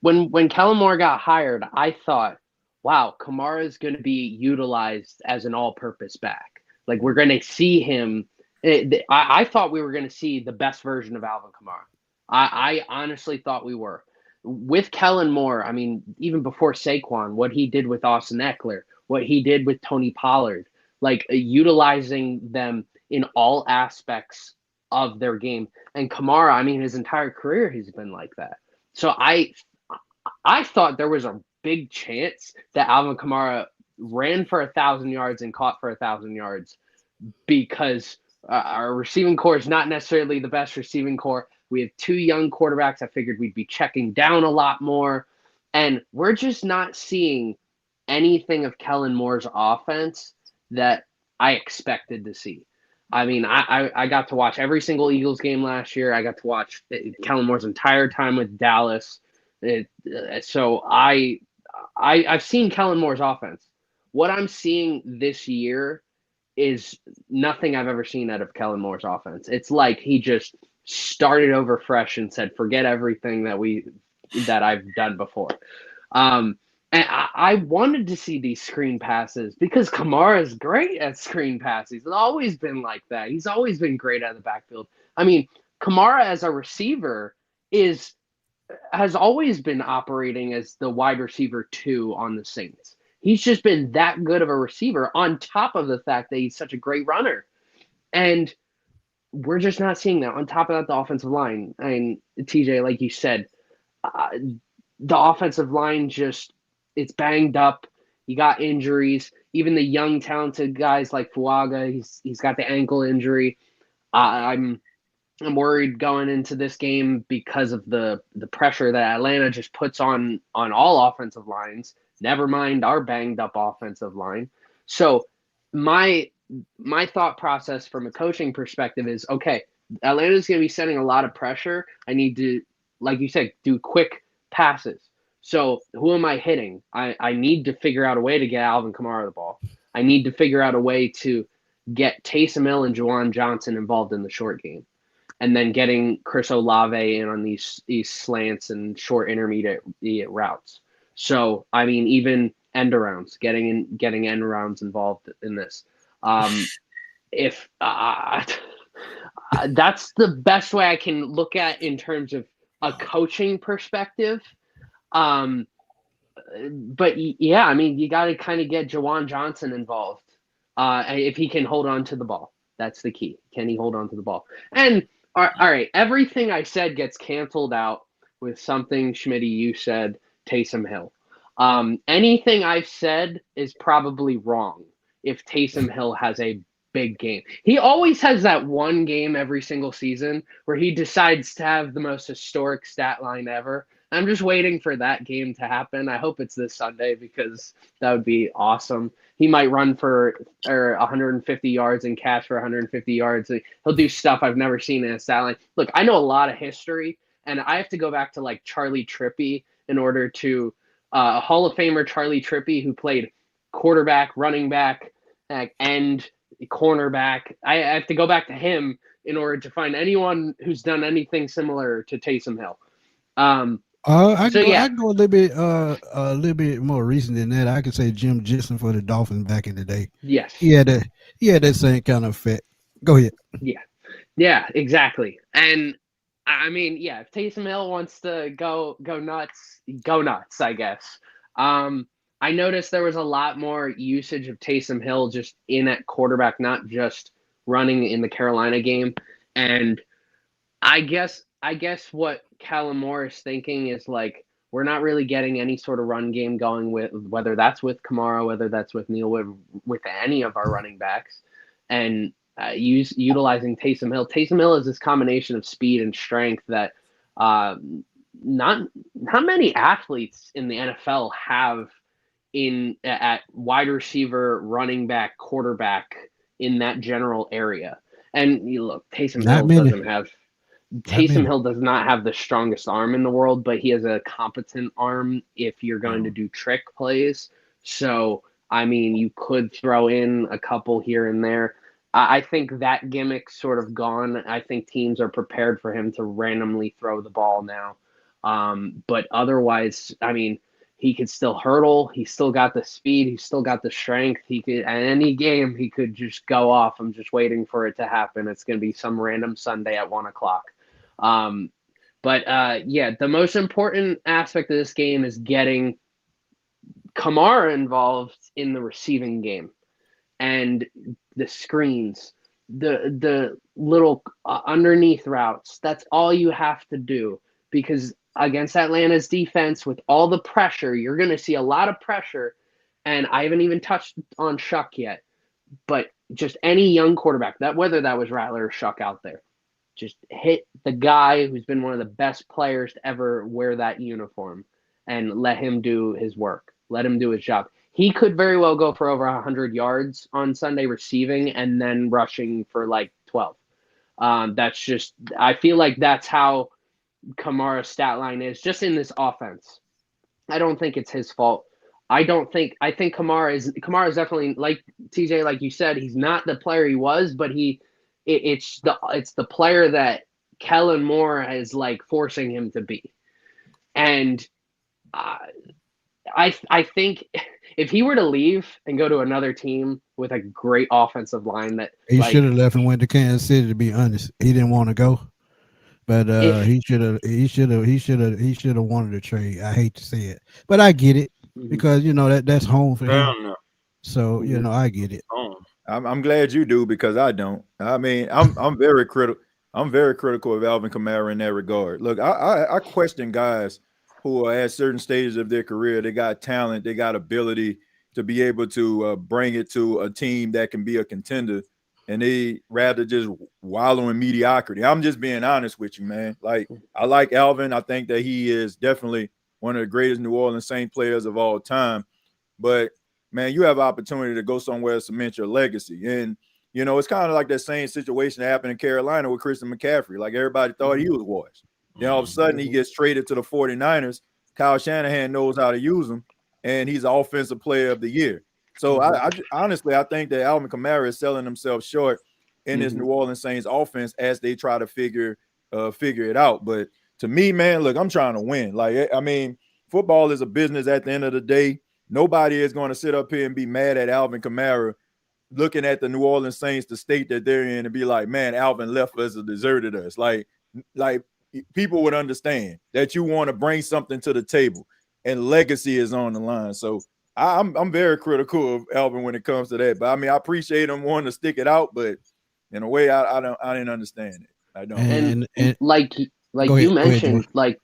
when Kellen Moore got hired, I thought, wow, Kamara is going to be utilized as an all-purpose back. Like we're going to see him. I thought we were going to see the best version of Alvin Kamara. I honestly thought we were. With Kellen Moore, I mean, even before Saquon, what he did with Austin Eckler, what he did with Tony Pollard, like utilizing them in all aspects of their game. And Kamara, I mean, his entire career, he's been like that. So I thought there was a big chance that Alvin Kamara ran for 1,000 yards and caught for 1,000 yards because our receiving core is not necessarily the best receiving core. We have 2 young quarterbacks. I figured we'd be checking down a lot more. And we're just not seeing anything of Kellen Moore's offense that I expected to see. I mean, I got to watch every single Eagles game last year. I got to watch Kellen Moore's entire time with Dallas. So I've seen Kellen Moore's offense. What I'm seeing this year is nothing I've ever seen out of Kellen Moore's offense. It's like he just started over fresh and said, forget everything that I've done before. And I wanted to see these screen passes because Kamara is great at screen passes. He's always been like that. He's always been great at the backfield. I mean, Kamara as a receiver has always been operating as the wide receiver 2 on the Saints. He's just been that good of a receiver on top of the fact that he's such a great runner. And we're just not seeing that. On top of that, the offensive line. I mean, TJ, like you said, the offensive line it's banged up. You got injuries. Even the young, talented guys like Fuaga, he's got the ankle injury. I'm worried going into this game because of the pressure that Atlanta just puts on all offensive lines. Never mind our banged up offensive line. So my thought process from a coaching perspective is, okay, Atlanta's going to be sending a lot of pressure. I need to, like you said, do quick passes. So who am I hitting? I need to figure out a way to get Alvin Kamara the ball. I need to figure out a way to get Taysom Hill and Juwan Johnson involved in the short game. And then getting Chris Olave in on these slants and short intermediate routes. So, I mean, even end arounds, getting end arounds involved in this. If that's the best way I can look at in terms of a coaching perspective. But yeah, I mean, you got to kind of get Juwan Johnson involved. If he can hold on to the ball, that's the key. Can he hold on to the ball? And all right, everything I said gets canceled out with something, Smitty, you said, Taysom Hill. Anything I've said is probably wrong if Taysom Hill has a big game. He always has that one game every single season where he decides to have the most historic stat line ever. I'm just waiting for that game to happen. I hope it's this Sunday because that would be awesome. He might run for 150 yards and catch for 150 yards. He'll do stuff I've never seen in a stat line. Look, I know a lot of history, and I have to go back to like Charlie Trippy in order to Hall of Famer Charlie Trippy, who played quarterback, running back, end, cornerback. I have to go back to him in order to find anyone who's done anything similar to Taysom Hill. I can go a little bit more recent than that. I could say Jim Jensen for the Dolphins back in the day. Yes. He had that same kind of effect. Go ahead. Yeah, exactly. And I mean, yeah, if Taysom Hill wants to go nuts, I guess. I noticed there was a lot more usage of Taysom Hill just in at quarterback, not just running in the Carolina game. And I guess what Kellen Moore is thinking is like, we're not really getting any sort of run game going with whether that's with Kamara, whether that's with Neal, with any of our running backs, and utilizing Taysom Hill. Taysom Hill is this combination of speed and strength that not many athletes in the NFL have at wide receiver, running back, quarterback in that general area. And you look, Taysom Hill does not have the strongest arm in the world, but he has a competent arm if you're going to do trick plays. So, I mean, you could throw in a couple here and there. I think that gimmick's sort of gone. I think teams are prepared for him to randomly throw the ball now. But otherwise, I mean, he could still hurdle. He's still got the speed. He's still got the strength. He could, at any game, he could just go off. I'm just waiting for it to happen. It's going to be some random Sunday at 1:00. Yeah, the most important aspect of this game is getting Kamara involved in the receiving game and the screens, the little underneath routes. That's all you have to do, because against Atlanta's defense, with all the pressure, you're going to see a lot of pressure. And I haven't even touched on Shuck yet, but just any young quarterback, whether that was Rattler or Shuck out there, just hit the guy who's been one of the best players to ever wear that uniform and let him do his work. Let him do his job. He could very well go for over 100 yards on Sunday receiving and then rushing for like 12. I feel like that's how Kamara's stat line is just in this offense. I don't think it's his fault. I think Kamara is definitely, like TJ, like you said, he's not the player he was, but it's the player that Kellen Moore is like forcing him to be. And I think if he were to leave and go to another team with a great offensive line, that he should have left and went to Kansas City, to be honest. He didn't want to go. But he should have wanted to trade. I hate to say it, but I get it, because that's home for him. So I get it. I'm glad you do, because I don't. I mean, I'm very critical. I'm very critical of Alvin Kamara in that regard. Look, I question guys who are at certain stages of their career. They got talent, they got ability to be able to bring it to a team that can be a contender, and they rather just wallow in mediocrity. I'm just being honest with you, man. Like, I like Alvin. I think that he is definitely one of the greatest New Orleans Saints players of all time. But, man, you have an opportunity to go somewhere and cement your legacy. And, it's kind of like that same situation that happened in Carolina with Christian McCaffrey. Like, everybody thought he was washed. Then all of a sudden he gets traded to the 49ers. Kyle Shanahan knows how to use him, and he's the offensive player of the year. So I honestly, I think that Alvin Kamara is selling himself short in this New Orleans Saints offense as they try to figure it out. But to me, man, look, I'm trying to win. Like, I mean, football is a business at the end of the day. Nobody is going to sit up here and be mad at Alvin Kamara looking at the New Orleans Saints, the state that they're in, and be like, man, Alvin left us or deserted us. Like people would understand that you want to bring something to the table, and legacy is on the line. So I'm very critical of Alvin when it comes to that. But I mean, I appreciate him wanting to stick it out, but in a way, I didn't understand it. I don't. And like you mentioned, like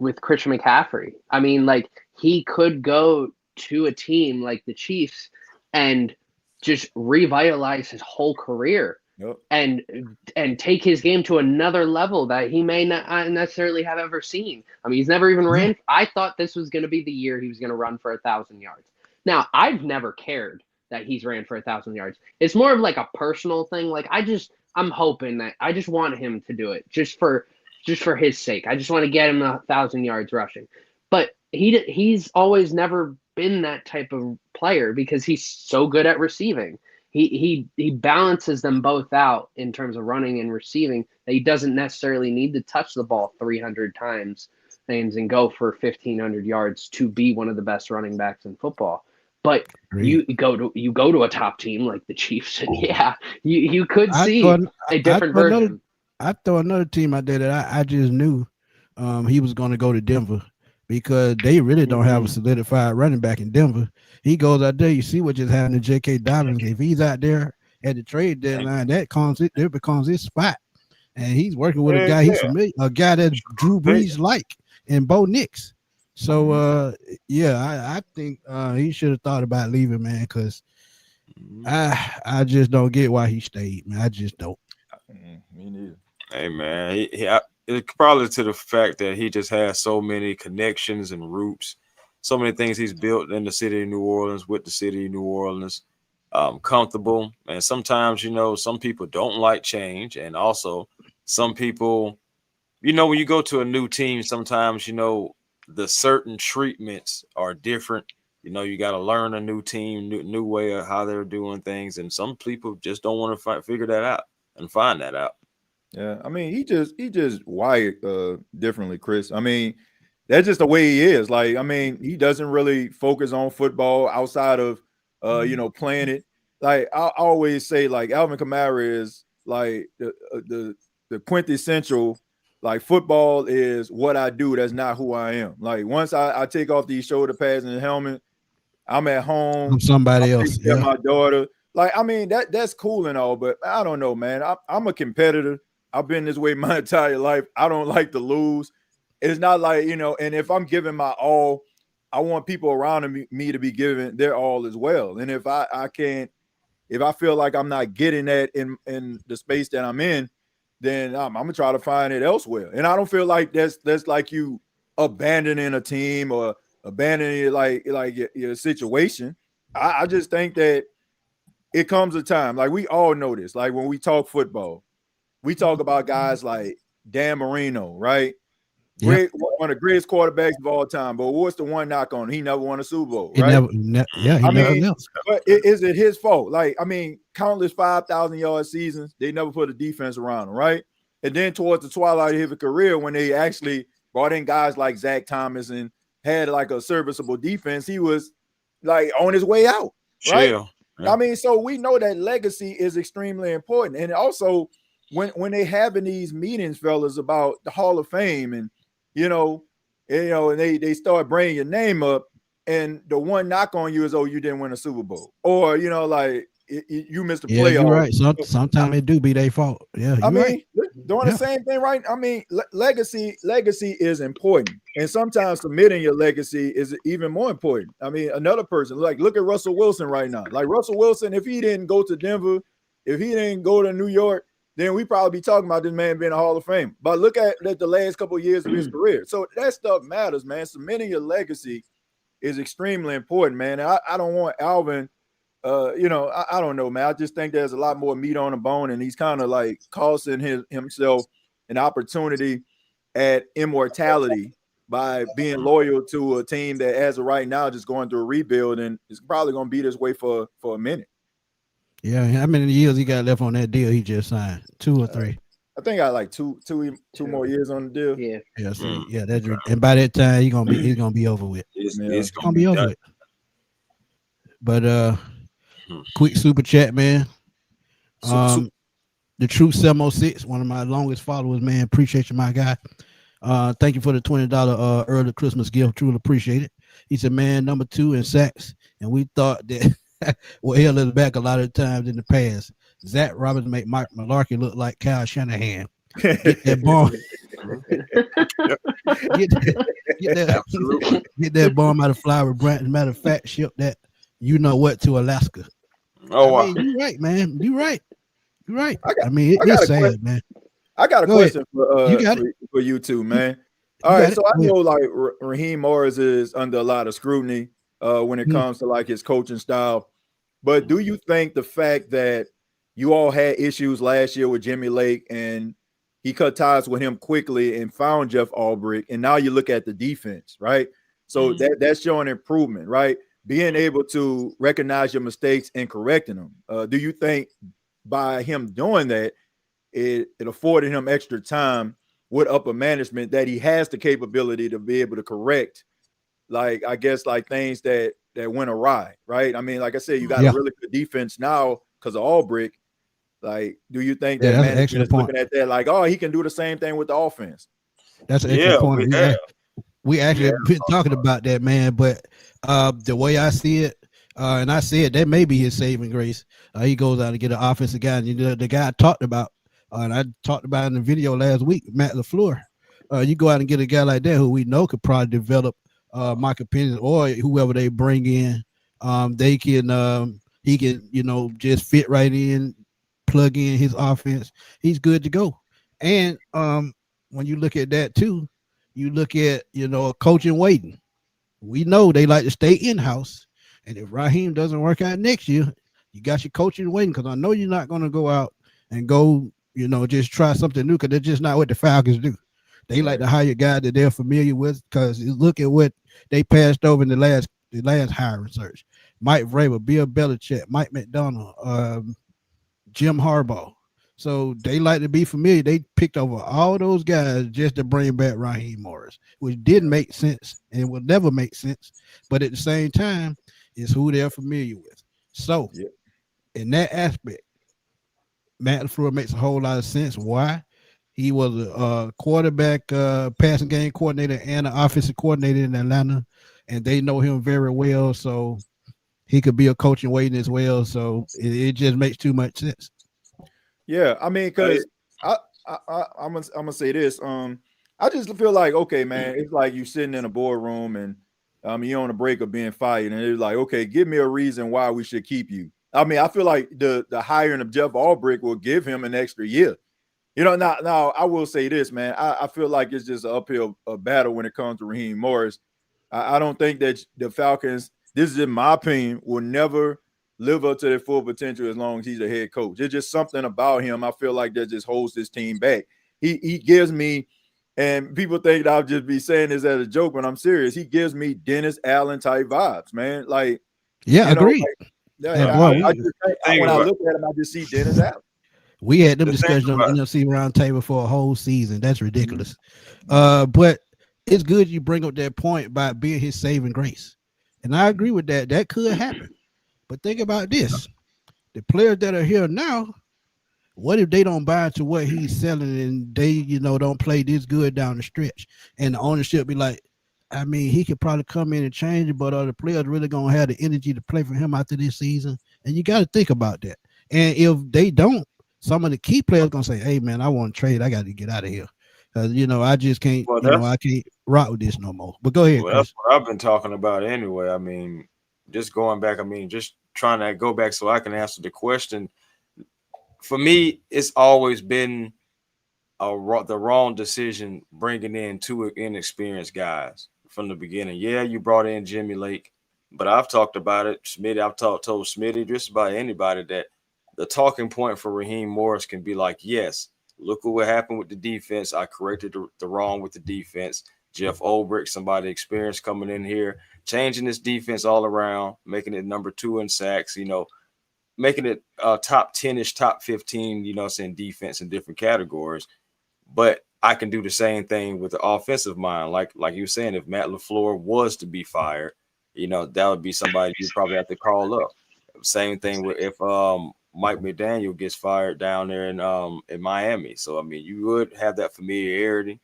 with Christian McCaffrey, I mean, like, he could go to a team like the Chiefs and just revitalize his whole career. Yep. and take his game to another level that he may not necessarily have ever seen. I mean, he's never even ran. I thought this was going to be the year he was going to run for 1,000 yards. Now, I've never cared that he's ran for 1,000 yards. It's more of like a personal thing. Like I'm hoping that I just want him to do it just for his sake. I just want to get him 1,000 yards rushing. But he's always never been that type of player because he's so good at receiving. He balances them both out in terms of running and receiving that he doesn't necessarily need to touch the ball 300 times and go for 1,500 yards to be one of the best running backs in football. But you go to a top team like the Chiefs, and you could see a different version. I throw another team out there that I just knew he was going to go to Denver because they really don't have a solidified running back in Denver. He goes out there, you see what just happened to J.K. Dobbins. If he's out there at the trade deadline, that becomes his spot. And he's working with a guy he's familiar, a guy that Drew Brees like, and Bo Nix. So I think he should have thought about leaving, man, because I just don't get why he stayed, man. I just don't. Me neither. Hey, man, it's probably to the fact that he just has so many connections and roots, so many things he's built in the city of New Orleans, with the city of New Orleans, comfortable. And sometimes, some people don't like change. And also some people, when you go to a new team, sometimes, the certain treatments are different. You got to learn a new team, new way of how they're doing things. And some people just don't want to figure that out and find that out. Yeah, I mean, he just wired differently, Chris. I mean, that's just the way he is. Like, I mean, he doesn't really focus on football outside of playing it. Like I always say, like Alvin Kamara is like the quintessential. Like football is what I do. That's not who I am. Like once I take off these shoulder pads and the helmet, I'm at home. I'm somebody else. Yeah. My daughter. Like, I mean, that's cool and all, but I don't know, man. I'm a competitor. I've been this way my entire life. I don't like to lose. It's not like, and if I'm giving my all, I want people around me to be giving their all as well. And if I feel like I'm not getting that in the space that I'm in, then I'm gonna try to find it elsewhere. And I don't feel like that's like you abandoning a team or abandoning like your situation. I just think that it comes a time, like we all know this, like when we talk football, we talk about guys like Dan Marino, right? Great, one of the greatest quarterbacks of all time. But what's the one knock on? He never won a Super Bowl, right? He never. But is it his fault? Like, I mean, countless 5,000-yard seasons, they never put a defense around him, right? And then towards the twilight of his career, when they actually brought in guys like Zach Thomas and had like a serviceable defense, he was like on his way out, right? Yeah. I mean, so we know that legacy is extremely important. And also when they having these meetings, fellas, about the Hall of Fame and and they start bringing your name up, and the one knock on you is, oh, you didn't win a Super Bowl, or like you missed a playoff. You're right. Sometimes it do be their fault. Yeah, I mean, doing the same thing, right? I mean, legacy is important, and sometimes submitting your legacy is even more important. I mean, another person, like look at Russell Wilson right now. Like Russell Wilson, if he didn't go to Denver, if he didn't go to New York, then we probably be talking about this man being a Hall of Fame. But look at the last couple of years of his career. So that stuff matters, man. Submitting your legacy is extremely important, man. And I don't want Alvin, I don't know, man. I just think there's a lot more meat on the bone, and he's kind of like costing himself an opportunity at immortality by being loyal to a team that, as of right now, just going through a rebuild, and it's probably going to be this way for a minute. Yeah, how many years he got left on that deal he just signed? 2 or 3? I think I like two more years on the deal. Yeah. Yeah. So, that's and by that time he's gonna be over with. It's gonna be over with. But quick super chat, man. The True 706, one of my longest followers, man. Appreciate you, my guy. Thank you for the $20 early Christmas gift. Truly appreciate it. He said, man, number 2 in sacks, and we thought that. Well, he'll look back a lot of times in the past. Zach Roberts make Mike Malarkey look like Kyle Shanahan. Get that bomb. get that bomb out of Flower Brand. Matter of fact, ship that to Alaska. Oh, wow. You're right, man. You're right. Right. I mean, it's sad, man. I got a question for you two, man. All right, so I know like Raheem Morris is under a lot of scrutiny when it comes to like his coaching style. But do you think the fact that you all had issues last year with Jimmy Lake and he cut ties with him quickly and found Jeff Albrecht, and now you look at the defense, right? So that's showing improvement, right? Being able to recognize your mistakes and correcting them. Do you think by him doing that, it afforded him extra time with upper management that he has the capability to be able to correct, like, I guess, like things that went awry, right? I mean, like I said, you got a really good defense now because of Albrecht. Like, do you think that management is looking at that like, oh, he can do the same thing with the offense? That's an excellent point. We actually been talking about that, man. But the way I see it, and I said that may be his saving grace. He goes out and get an offensive guy, and the guy I talked about, and I talked about in the video last week, Matt LaFleur. You go out and get a guy like that who we know could probably develop Michael Penix or whoever they bring in. He can, just fit right in, plug in his offense. He's good to go. And when you look at that too, you look at, a coach in waiting. We know they like to stay in-house. And if Raheem doesn't work out next year, you got your coach in waiting, because I know you're not going to go out and go, just try something new, because that's just not what the Falcons do. They like to hire guys that they're familiar with, because look at what they passed over in the last hiring search. Mike Vrabel, Bill Belichick, Mike McDonald, Jim Harbaugh. So they like to be familiar. They picked over all those guys just to bring back Raheem Morris, which didn't make sense and will never make sense. But at the same time, it's who they're familiar with. So in that aspect, Matt LaFleur makes a whole lot of sense. Why? He was a quarterback, passing game coordinator and an offensive coordinator in Atlanta, and they know him very well. So he could be a coach in waiting as well. So it just makes too much sense. Yeah, I mean, because I'm gonna say this. I just feel like, okay, man, it's like you sitting in a boardroom and you're on a break of being fired, and it's like, okay, give me a reason why we should keep you. I mean, I feel like the hiring of Jeff Albrecht will give him an extra year. Now I will say this, man. I feel like it's just an uphill battle when it comes to Raheem Morris. I don't think that the Falcons, this is in my opinion, will never live up to their full potential as long as he's a head coach. It's just something about him, I feel like, that just holds this team back. He gives me, and people think I'll just be saying this as a joke, but I'm serious. He gives me Dennis Allen type vibes, man. Like, agreed. When I look at him, I just see Dennis Allen. We had them discussions on the NFC roundtable for a whole season. That's ridiculous. But it's good you bring up that point about being his saving grace. And I agree with that. That could happen. But think about this. The players that are here now, what if they don't buy into what he's selling and they, don't play this good down the stretch? And the ownership be like, I mean, he could probably come in and change it, but are the players really going to have the energy to play for him after this season? And you got to think about that. And if they don't, some of the key players going to say, hey, man, I want to trade. I got to get out of here. I just can't, I can't rock with this no more. But go ahead, Chris. That's what I've been talking about anyway. I mean, just going back, just trying to go back so I can answer the question. For me, it's always been the wrong decision bringing in two inexperienced guys from the beginning. Yeah, you brought in Jimmy Lake, but I've talked about it. Smitty, I've told Smitty, just about anybody, that the talking point for Raheem Morris can be like, yes, look at what happened with the defense. I corrected the wrong with the defense. Jeff Albrecht, somebody experienced coming in here, changing this defense all around, making it number 2 in sacks, making it top 10-ish, top 15, saying defense in different categories. But I can do the same thing with the offensive mind. Like you were saying, if Matt LaFleur was to be fired, that would be somebody you probably have to call up. Same thing with if Mike McDaniel gets fired down there in Miami. So, you would have that familiarity.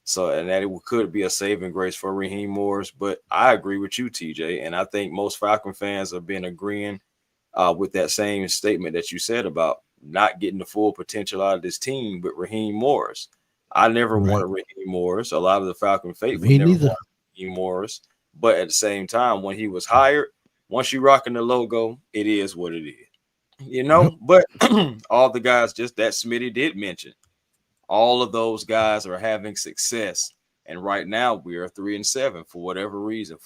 So, and that it could be a saving grace for Raheem Morris. But I agree with you, TJ. And I think most Falcon fans have been agreeing with that same statement that you said about not getting the full potential out of this team with Raheem Morris. I never wanted Raheem Morris. A lot of the Falcon faithful never wanted Raheem Morris. But at the same time, when he was hired, once you're rocking the logo, it is what it is. You know, but all the guys just that Smitty did mention, all of those guys are having success. And right now we are 3-7 for whatever reason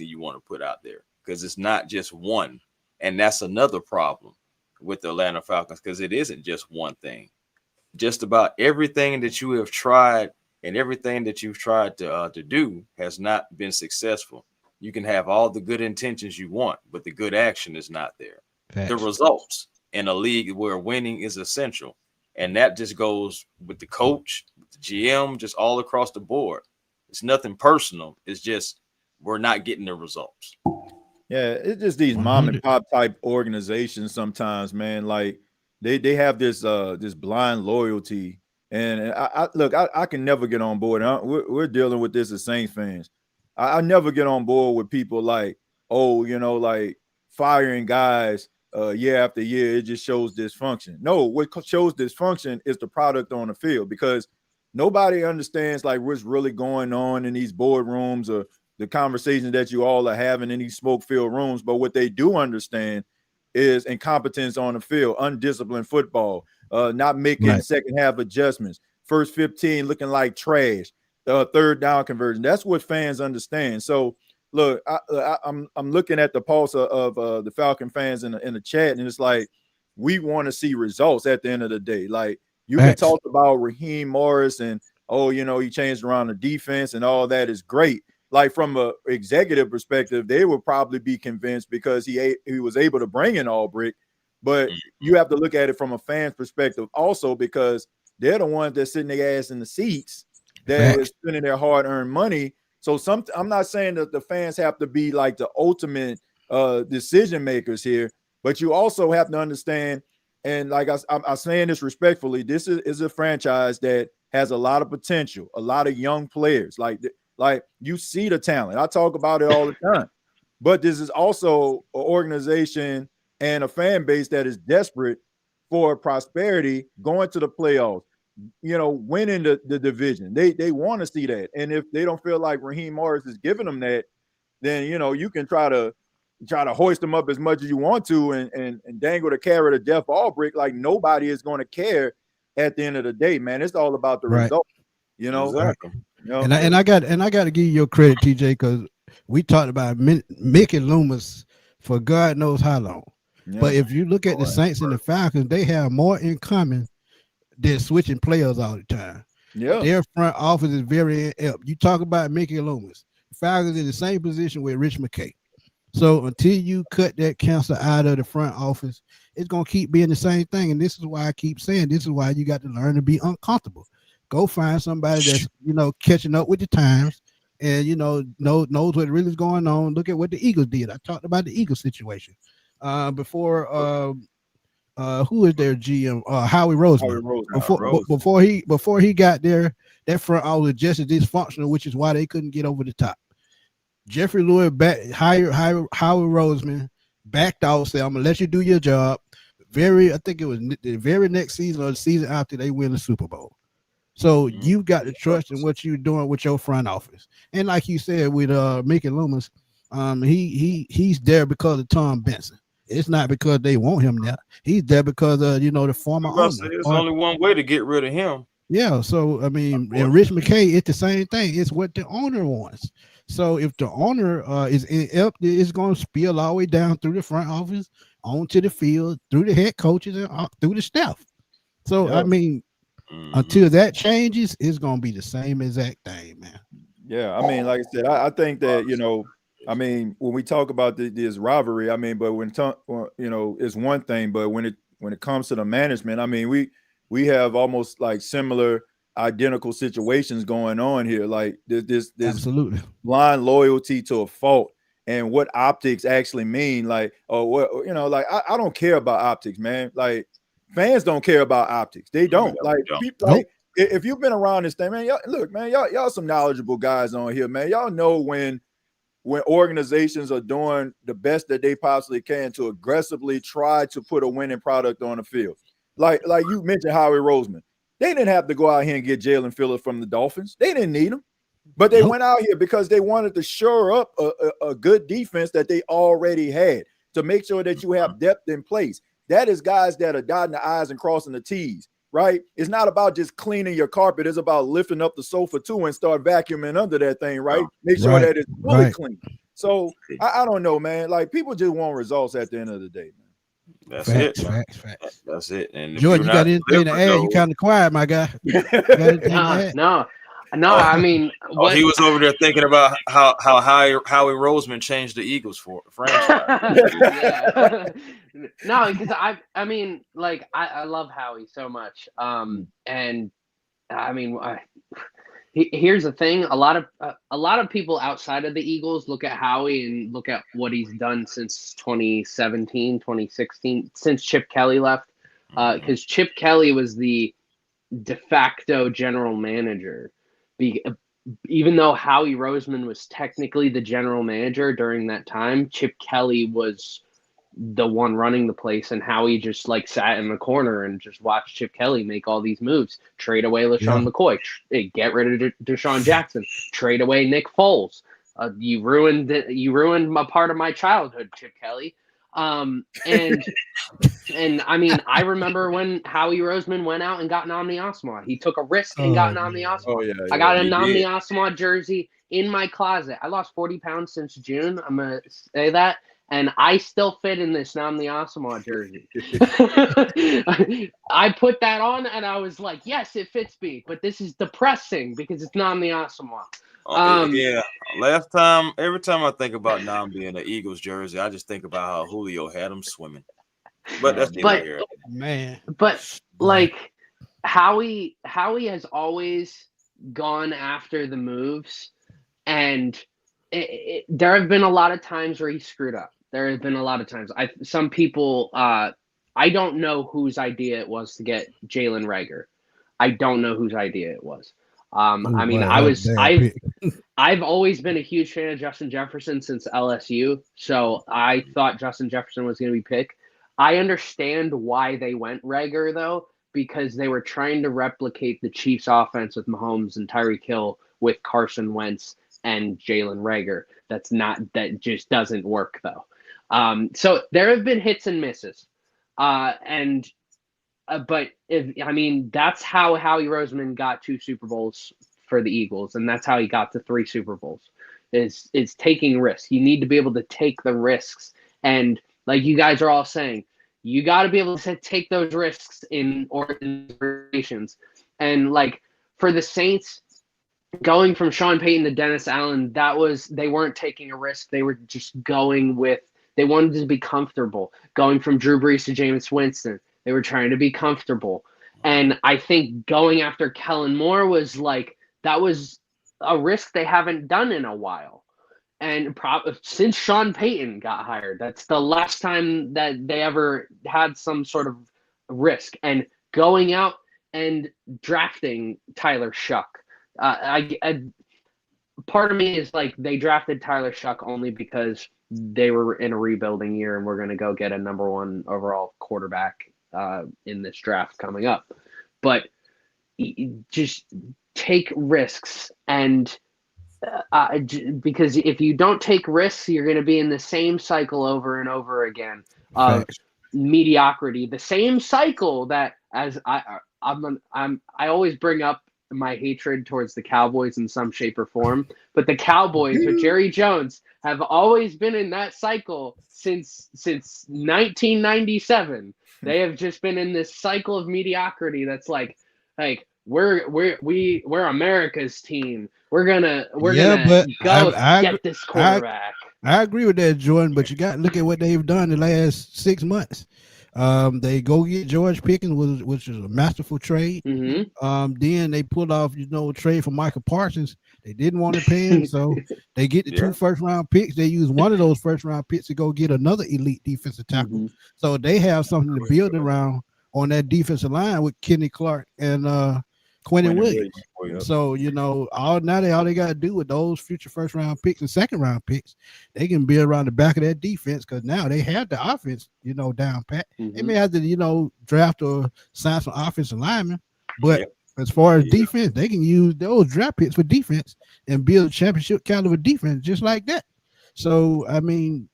you want to put out there, because it's not just one. And that's another problem with the Atlanta Falcons, because it isn't just one thing. Just about everything that you have tried and everything that you've tried to do has not been successful. You can have all the good intentions you want, but the good action is not there. Facts. The results in a league where winning is essential. And that just goes with the coach, with the GM, just all across the board. It's nothing personal. It's just we're not getting the results. Yeah, it's just these 100. Mom and pop type organizations sometimes, man. Like they have this blind loyalty. And I can never get on board. We're dealing with this as Saints fans. I never get on board with people like, oh, like firing guys year after year. It just shows dysfunction. No, what shows dysfunction is the product on the field, because nobody understands like what's really going on in these boardrooms or the conversations that you all are having in these smoke-filled rooms. But what they do understand is incompetence on the field, undisciplined football, not making second half adjustments, first 15 looking like trash, third down conversion. That's what fans understand. So look, I'm looking at the pulse of the Falcon fans in the chat, and it's like we want to see results at the end of the day. Like you can talk about Raheem Morris and he changed around the defense and all that is great. Like from an executive perspective, they would probably be convinced because he was able to bring in Albrick. But you have to look at it from a fan's perspective also, because they're the ones that sitting their ass in the seats that is spending their hard-earned money. So I'm not saying that the fans have to be like the ultimate decision makers here, but you also have to understand, and like I'm saying this respectfully, this is a franchise that has a lot of potential, a lot of young players. Like you see the talent. I talk about it all the time. But this is also an organization and a fan base that is desperate for prosperity, going to the playoffs, winning the division. They want to see that. And if they don't feel like Raheem Morris is giving them that, then you can try to hoist them up as much as you want to and dangle the carrot of Jeff Albrick. Like nobody is going to care at the end of the day, man. It's all about the result. Exactly. And I got to give you your credit, TJ, because we talked about Mickey Loomis for God knows how long. Yeah. But if you look at the Saints and the Falcons, they have more in common than switching players all the time. Yeah, their front office is very inept. You talk about Mickey Loomis, Falcons in the same position with Rich McKay. So until you cut that cancer out of the front office, it's gonna keep being the same thing. And this is why I keep saying this is why you got to learn to be uncomfortable. Go find somebody that's catching up with the times and knows what really is going on. Look at what the Eagles did. I talked about the Eagles situation before. Who is their GM? Howie Roseman. Before he got there, that front office was just as dysfunctional, which is why they couldn't get over the top. Jeffrey Lewis hired Howie Roseman, backed out, said, "I'm gonna let you do your job." I think it was the very next season or the season after they win the Super Bowl. So you got to trust in what you're doing with your front office. And like you said with Mickey Loomis, he's there because of Tom Benson. It's not because they want him there. He's there because of the former owner. There's only one way to get rid of him. Yeah. So and Rich McKay, it's the same thing. It's what the owner wants. So if the owner is inept, it's going to spill all the way down through the front office, onto the field, through the head coaches, and through the staff. So until that changes, it's going to be the same exact thing, man. Yeah, like I said, I think that when we talk about this rivalry, but when it's one thing, but when it comes to the management, we have almost like similar, identical situations going on here. Like this absolutely blind loyalty to a fault, and what optics actually mean. Like, I don't care about optics, man. Like fans don't care about optics. They don't. People, if you've been around this thing, man, y'all some knowledgeable guys on here, man. Y'all know when organizations are doing the best that they possibly can to aggressively try to put a winning product on the field. Like you mentioned Howie Roseman. They didn't have to go out here and get Jalen Phillips from the Dolphins. They didn't need him. But they went out here because they wanted to shore up a good defense that they already had, to make sure that you have depth in place. That is guys that are dotting the I's and crossing the T's, right? It's not about just cleaning your carpet. It's about lifting up the sofa too and start vacuuming under that thing, right? Make sure that it's fully clean. So I don't know, man. Like, people just want results at the end of the day, man. That's facts, it. Facts. That's it. And George, you got anything to add? You kind of quiet, my guy. No. I mean, he was over there thinking about how Howie Roseman changed the Eagles for franchise. No, because I mean, like, I love Howie so much. And I mean, here's the thing: a lot of people outside of the Eagles look at Howie and look at what he's done since 2017, 2016, since Chip Kelly left, because Chip Kelly was the de facto general manager. Even though Howie Roseman was technically the general manager during that time, Chip Kelly was the one running the place, and Howie just like sat in the corner and just watched Chip Kelly make all these moves. Trade away LaShawn McCoy, get rid of Deshaun Jackson, trade away Nick Foles. You ruined a part of my childhood, Chip Kelly. And I mean, I remember when Howie Roseman went out and got Namdi Asomugha. He took a risk and got Namdi Asomugha. I got a Namdi Asomugha jersey in my closet. I lost 40 pounds since June. I'm gonna say that, and I still fit in this Namdi Asomugha jersey. I put that on, and I was like, "Yes, it fits me," but this is depressing because it's Namdi Asomugha. Every time I think about Namdi in the Eagles jersey, I just think about how Julio had him swimming. But that's man. But like Howie has always gone after the moves, and there have been a lot of times where he screwed up. There have been a lot of times. Some people, I don't know whose idea it was to get Jalen Reagor. I don't know whose idea it was. I mean, I've always been a huge fan of Justin Jefferson since LSU, so I thought Justin Jefferson was going to be picked. I understand why they went Reagor, though, because they were trying to replicate the Chiefs' offense with Mahomes and Tyreek Hill with Carson Wentz and Jalen Reagor. That just doesn't work, though. So there have been hits and misses, but that's how Howie Roseman got 2 Super Bowls for the Eagles, and that's how he got to 3 Super Bowls. Is taking risks. You need to be able to take the risks, and like you guys are all saying, you got to be able to take those risks in organizations. And like for the Saints, going from Sean Payton to Dennis Allen, they weren't taking a risk. They were just they wanted to be comfortable. Going from Drew Brees to Jameis Winston, they were trying to be comfortable. And I think going after Kellen Moore was that was a risk they haven't done in a while. And since Sean Payton got hired, that's the last time that they ever had some sort of risk. And going out and drafting Tyler Shuck, part of me is like they drafted Tyler Shuck only because they were in a rebuilding year and we're going to go get a number 1 overall quarterback in this draft coming up. But just take risks, and because if you don't take risks, you're going to be in the same cycle over and over again of mediocrity. The same cycle that I always bring up my hatred towards the Cowboys in some shape or form, but the Cowboys with Jerry Jones have always been in that cycle since 1997. They have just been in this cycle of mediocrity. That's like we're America's team. We're gonna get this quarterback. I agree with that, Jordan, but you got to look at what they've done the last 6 months. They go get George Pickens, which is a masterful trade. Mm-hmm. Then they pulled off, trade for Michael Parsons. They didn't want to pay him, so they get the 2 first-round picks. They use one of those first-round picks to go get another elite defensive tackle. Mm-hmm. So they have something to build around on that defensive line with Kenny Clark and Quentin Williams. So, all they got to do with those future first-round picks and second-round picks, they can build around the back of that defense because now they have the offense, down pat. Mm-hmm. They may have to, draft or sign some offensive linemen, but as far as defense, they can use those draft picks for defense and build a championship caliber defense just like that. So, I mean,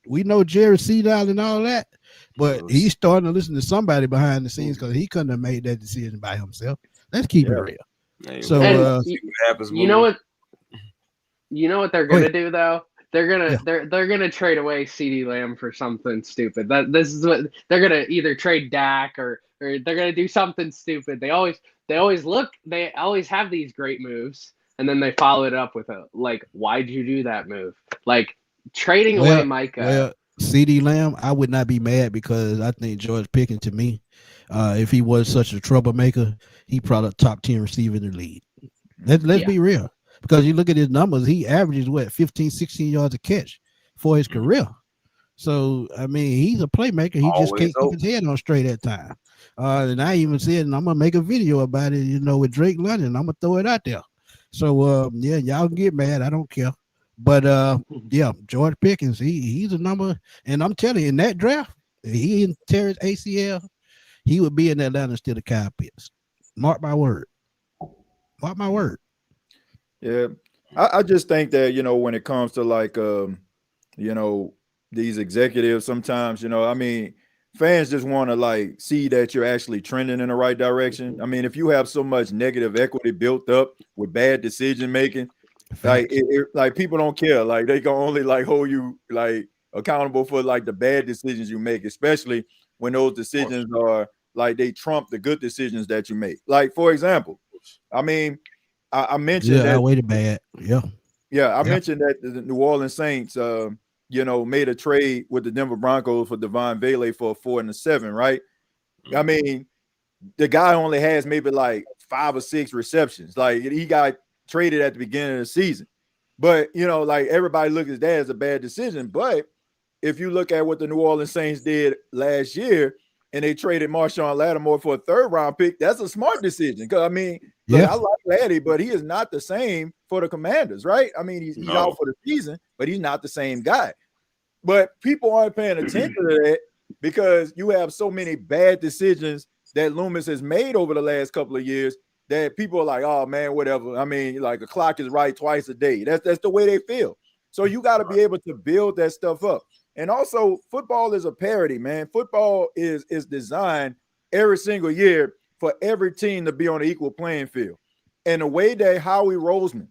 we know Jerry Seedale and all that, But he's starting to listen to somebody behind the scenes because he couldn't have made that decision by himself. Let's keep it real. So you know what they're gonna do though? They're gonna trade away CeeDee Lamb for something stupid. This is what they're gonna either trade Dak or they're gonna do something stupid. They always have these great moves, and then they follow it up with a why'd you do that move? Like trading away Micah. Well, CeeDee Lamb, I would not be mad because I think George Pickens, to me, if he was such a troublemaker, he probably top 10 receiver in the league. Let's be real. Because you look at his numbers, he averages 15, 16 yards a catch for his career. So, I mean, he's a playmaker. He just can't keep his head on straight at time. And I even said, and I'm going to make a video about it, with Drake London. I'm going to throw it out there. So, y'all can get mad. I don't care. But, George Pickens, he's a number. And I'm telling you, in that draft, if he tear his ACL, he would be in Atlanta instead of Kyle Pitts. Mark my word. Mark my word. Yeah, I just think that, when it comes to these executives, sometimes, I mean, fans just want to see that you're actually trending in the right direction. I mean, if you have so much negative equity built up with bad decision making, people don't care. Like they can only hold you accountable for the bad decisions you make, especially when those decisions are they trump the good decisions that you make. Like, for example, I mean, I mentioned that. Way too bad. I mentioned that the New Orleans Saints, made a trade with the Denver Broncos for Devon Vele for a 4 and a 7, right? I mean, the guy only has maybe 5 or 6 receptions. He got traded at the beginning of the season, but everybody looks at that as a bad decision. But if you look at what the New Orleans Saints did last year, and they traded Marshawn Lattimore for a 3rd-round pick, that's a smart decision. Because I mean, I like Laddie, but he is not the same for the Commanders, right? I mean, he's out for the season, but he's not the same guy. But people aren't paying attention to that because you have so many bad decisions that Loomis has made over the last couple of years that people are like, oh man, whatever. I mean, a clock is right twice a day. That's the way they feel. So you got to be able to build that stuff up. And also, football is a parity, man. Football is designed every single year for every team to be on an equal playing field. And the way that Howie Roseman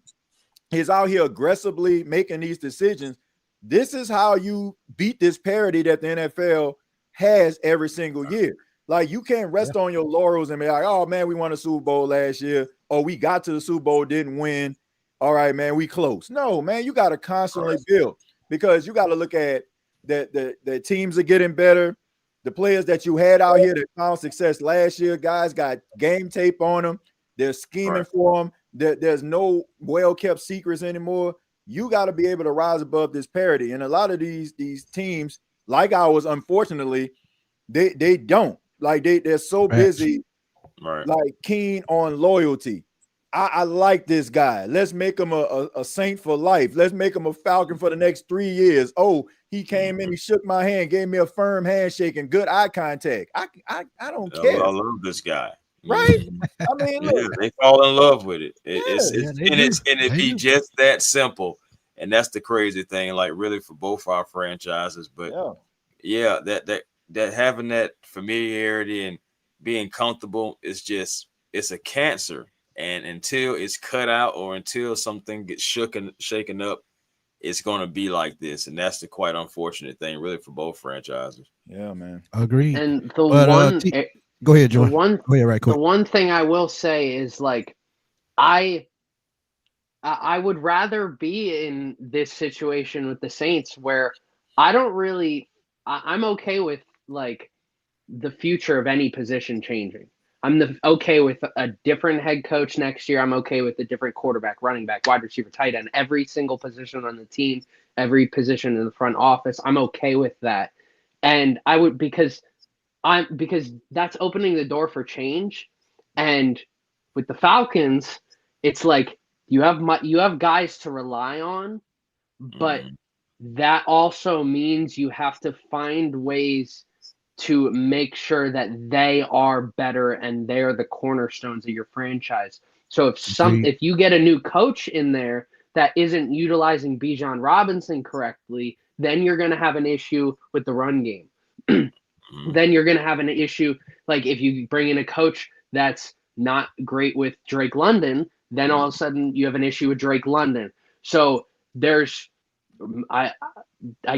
is out here aggressively making these decisions, this is how you beat this parity that the NFL has every single year. You can't rest on your laurels and be like, oh, man, we won a Super Bowl last year. Or we got to the Super Bowl, didn't win. All right, man, we close. No, man, you got to constantly build because you got to look at the teams are getting better. The players that you had out here that found success last year, guys got game tape on them. They're scheming for them. There's no well-kept secrets anymore. You got to be able to rise above this parity. And a lot of these teams, like ours, unfortunately, they don't. They're so busy, keen on loyalty. I like this guy. Let's make him a Saint for life. Let's make him a Falcon for the next 3 years. Oh, he came in, he shook my hand, gave me a firm handshake and good eye contact. I don't care. I love this guy. Right? I mean, look. They fall in love with it. It be just that simple. And that's the crazy thing, really for both our franchises. But that having that familiarity and being comfortable is it's a cancer. And until it's cut out or until something gets shaken up, it's going to be like this. And that's the quite unfortunate thing, really, for both franchises. Yeah, man. Agreed. And go ahead, Joy. Go ahead, right quick. The one thing I will say is, I would rather be in this situation with the Saints where I'm okay with, the future of any position changing. I'm okay with a different head coach next year. I'm okay with a different quarterback, running back, wide receiver, tight end, every single position on the team, every position in the front office. I'm okay with that. And I would, because that's opening the door for change. And with the Falcons, it's you have guys to rely on, but that also means you have to find ways to make sure that they are better and they're the cornerstones of your franchise. So if you get a new coach in there that isn't utilizing Bijan Robinson correctly, then you're going to have an issue with the run game. then you're going to have an issue. Like if you bring in a coach that's not great with Drake London, then all of a sudden you have an issue with Drake London. So there's, I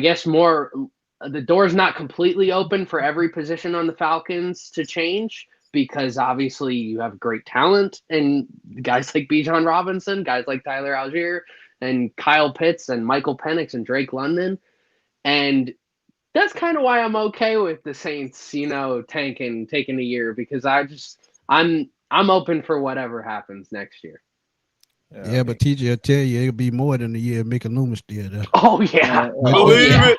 guess more, the door's not completely open for every position on the Falcons to change, because obviously you have great talent and guys like Bijan Robinson, guys like Tyler Algier and Kyle Pitts and Michael Penix and Drake London. And that's kind of why I'm okay with the Saints, taking a year, because I'm open for whatever happens next year. Yeah, but TJ will tell you it'll be more than a year. Mick Loomis still there. Oh yeah. Believe it.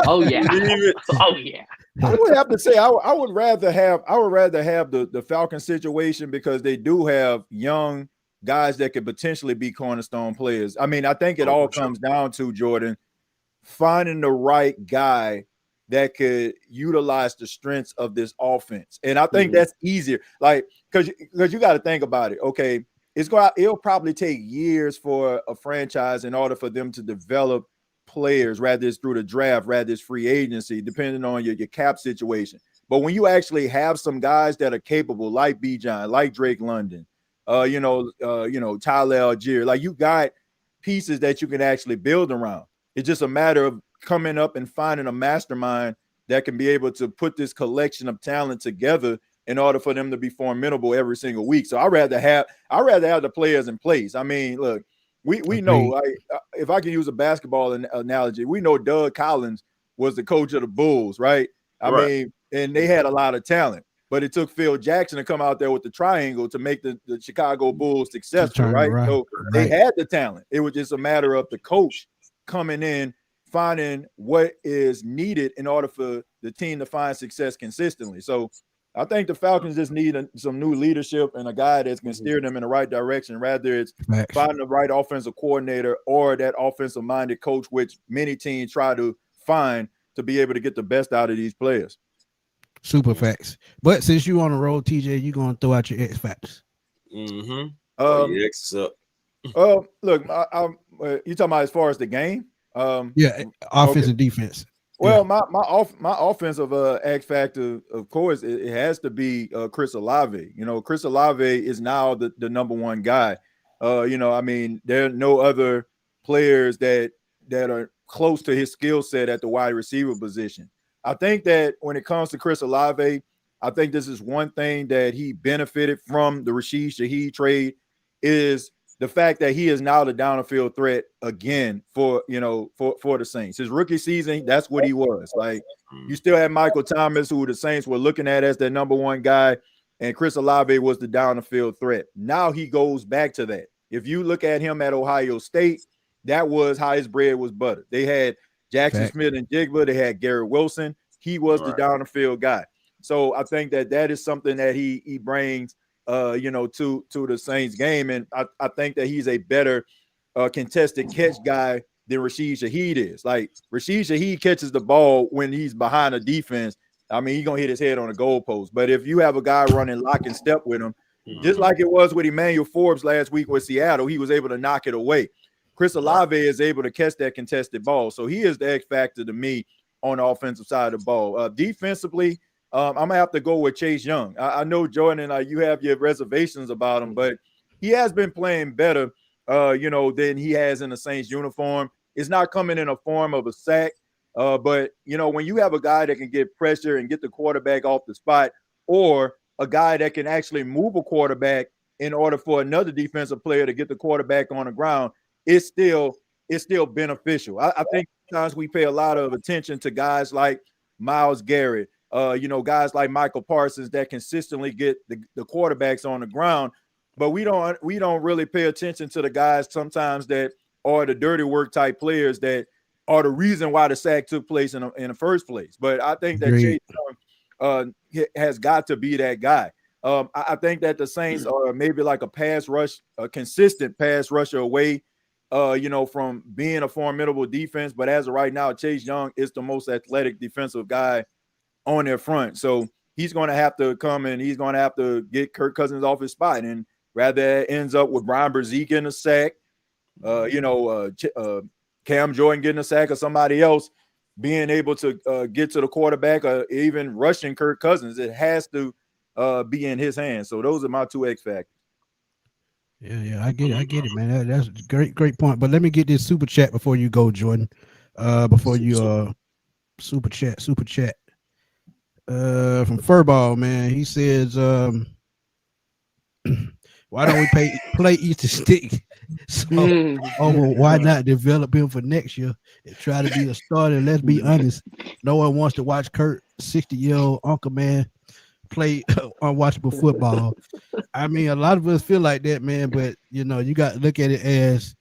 Oh yeah. Believe it. Oh yeah. I would have to say I would rather have the Falcons situation, because they do have young guys that could potentially be cornerstone players. I mean, I think it all comes down to, Jordan, finding the right guy that could utilize the strengths of this offense. And I think that's easier. Like, because you got to think about it. Okay, it'll probably take years for a franchise in order for them to develop players, rather it's through the draft, rather it's free agency, depending on your cap situation. But when you actually have some guys that are capable, like Bijan, like Drake London, Tyler Algier, like you got pieces that you can actually build around. It's just a matter of coming up and finding a mastermind that can be able to put this collection of talent together in order for them to be formidable every single week. So I'd rather have the players in place. I mean, look, we know, if I can use a basketball analogy, we know Doug Collins was the coach of the Bulls, right? I mean, and they had a lot of talent, but it took Phil Jackson to come out there with the triangle to make the Chicago Bulls successful, right? So they had the talent. It was just a matter of the coach coming in, finding what is needed in order for the team to find success consistently. So I think the Falcons just need some new leadership and a guy that can steer them in the right direction, rather it's finding the right offensive coordinator or that offensive-minded coach, which many teams try to find to be able to get the best out of these players. Super facts. But since you on the road, TJ, you're going to throw out your X facts. Mm-hmm. X up. Look, you talking about as far as the game? Offense and defense. Well, my offensive X factor, of course, it has to be Chris Olave. Chris Olave is now the number one guy. I mean, there are no other players that are close to his skill set at the wide receiver position. I think that when it comes to Chris Olave, I think this is one thing that he benefited from the Rashid Shaheed trade, is the fact that he is now the down the field threat again for the Saints. His rookie season, that's what he was. Like, you still had Michael Thomas, who the Saints were looking at as their number one guy, and Chris Olave was the down the field threat. Now he goes back to that. If you look at him at Ohio State, that was how his bread was buttered. They had Jackson Smith and Jigba. They had Garrett Wilson. He was the down the field guy. So I think that is something that he brings to the Saints game. And I think that he's a better contested catch guy than Rashid Shaheed is. Like, Rashid Shaheed catches the ball when he's behind a defense. I mean, he's going to hit his head on a goalpost. But if you have a guy running lock and step with him, just like it was with Emmanuel Forbes last week with Seattle, he was able to knock it away. Chris Olave is able to catch that contested ball. So he is the X factor to me on the offensive side of the ball. Defensively, I'm going to have to go with Chase Young. I know, Jordan, you have your reservations about him, but he has been playing better, than he has in the Saints uniform. It's not coming in a form of a sack, but, when you have a guy that can get pressure and get the quarterback off the spot, or a guy that can actually move a quarterback in order for another defensive player to get the quarterback on the ground, it's still beneficial. I think sometimes we pay a lot of attention to guys like Myles Garrett, guys like Michael Parsons that consistently get the quarterbacks on the ground, but we don't really pay attention to the guys sometimes that are the dirty work type players that are the reason why the sack took place in the first place. But I think that Chase Young has got to be that guy. I think that the Saints are maybe like a consistent pass rusher away, from being a formidable defense. But as of right now, Chase Young is the most athletic defensive guy on their front. So he's going to have to come and he's going to have to get Kirk Cousins off his spot. And rather it ends up with Brian Brzee in a sack, Cam Jordan getting a sack or somebody else. being able to get to the quarterback or even rushing Kirk Cousins. It has to be in his hands. So those are my 2 X factors. Yeah, I get it, man. That's a great point. But let me get this super chat before you go, Jordan. Before you super chat. From Furball, man. He says, why don't we play Easter Stick? So why not develop him for next year and try to be a starter? Let's be honest. No one wants to watch Kurt, 60-year-old uncle man, play unwatchable football. I mean, a lot of us feel like that, man, but you got to look at it as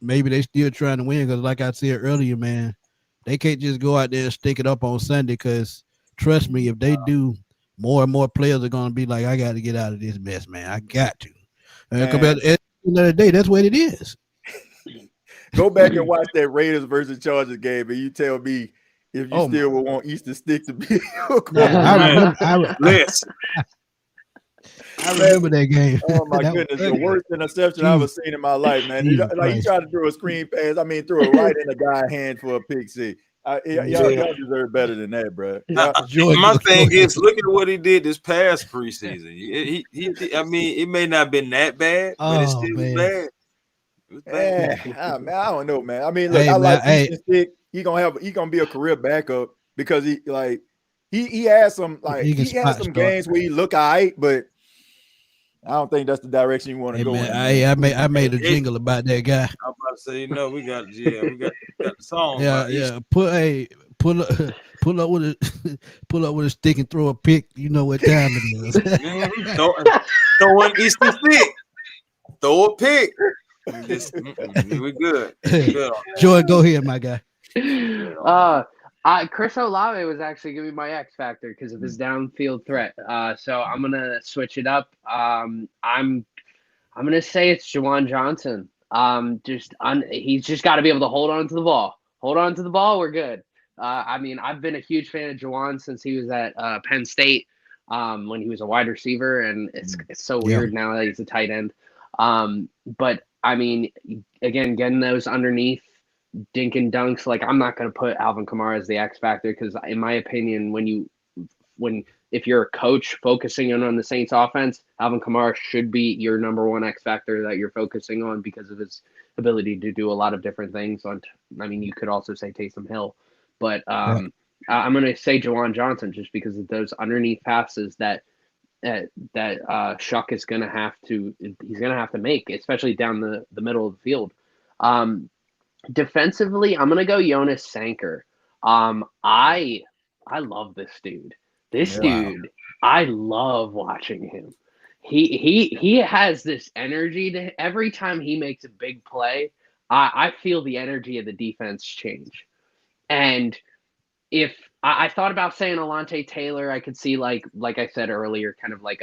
maybe they still trying to win, because like I said earlier, man, they can't just go out there and stick it up on Sunday, because trust me, if they do, more and more players are going to be like, I got to get out of this mess, man. I got to. At the end of the day, that's what it is. Go back and watch that Raiders versus Chargers game, and you tell me if you still would want Easter Stick to be. I remember that game. Oh my goodness, the worst interception I've ever seen in my life, man. He tried to throw a screen pass. I mean, threw it right in the guy's hand for a pick six. Y'all deserve better than that, bro. My thing is, look at what he did this past preseason. He I mean, it may not have been that bad, but it's still bad. It was bad. Man, I don't know, man. I mean, look, I like Easton Stick. He gonna be a career backup, because he has some games where he look all right, but I don't think that's the direction you want to go. Man, I made a jingle about that guy. I'm about to say, we got the song. Yeah. Pull up with a stick and throw a pick. You know what time it is. Throw an Easter Stick. Throw a pick. We good. Joy, go ahead, my guy. Chris Olave was actually gonna be my X factor because of his downfield threat. So I'm gonna switch it up. I'm gonna say it's Juwan Johnson. He's just got to be able to hold on to the ball. Hold on to the ball. We're good. I mean, I've been a huge fan of Juwan since he was at Penn State when he was a wide receiver, and it's so weird now that he's a tight end. But I mean, again, getting those underneath dink and dunks, like I'm not going to put Alvin Kamara as the X factor, because in my opinion, if you're a coach focusing on the Saints offense, Alvin Kamara should be your number one X factor that you're focusing on because of his ability to do a lot of different things. I mean, you could also say Taysom Hill, but I'm going to say Juwan Johnson just because of those underneath passes that Shuck is going to have to make, especially down the middle of the field. Defensively, I'm gonna go Jonas Sanker. I love this dude. Dude, I love watching him. He has this energy to every time he makes a big play. I feel the energy of the defense change. And if I thought about saying Alontae Taylor, I could see like I said earlier, kind of like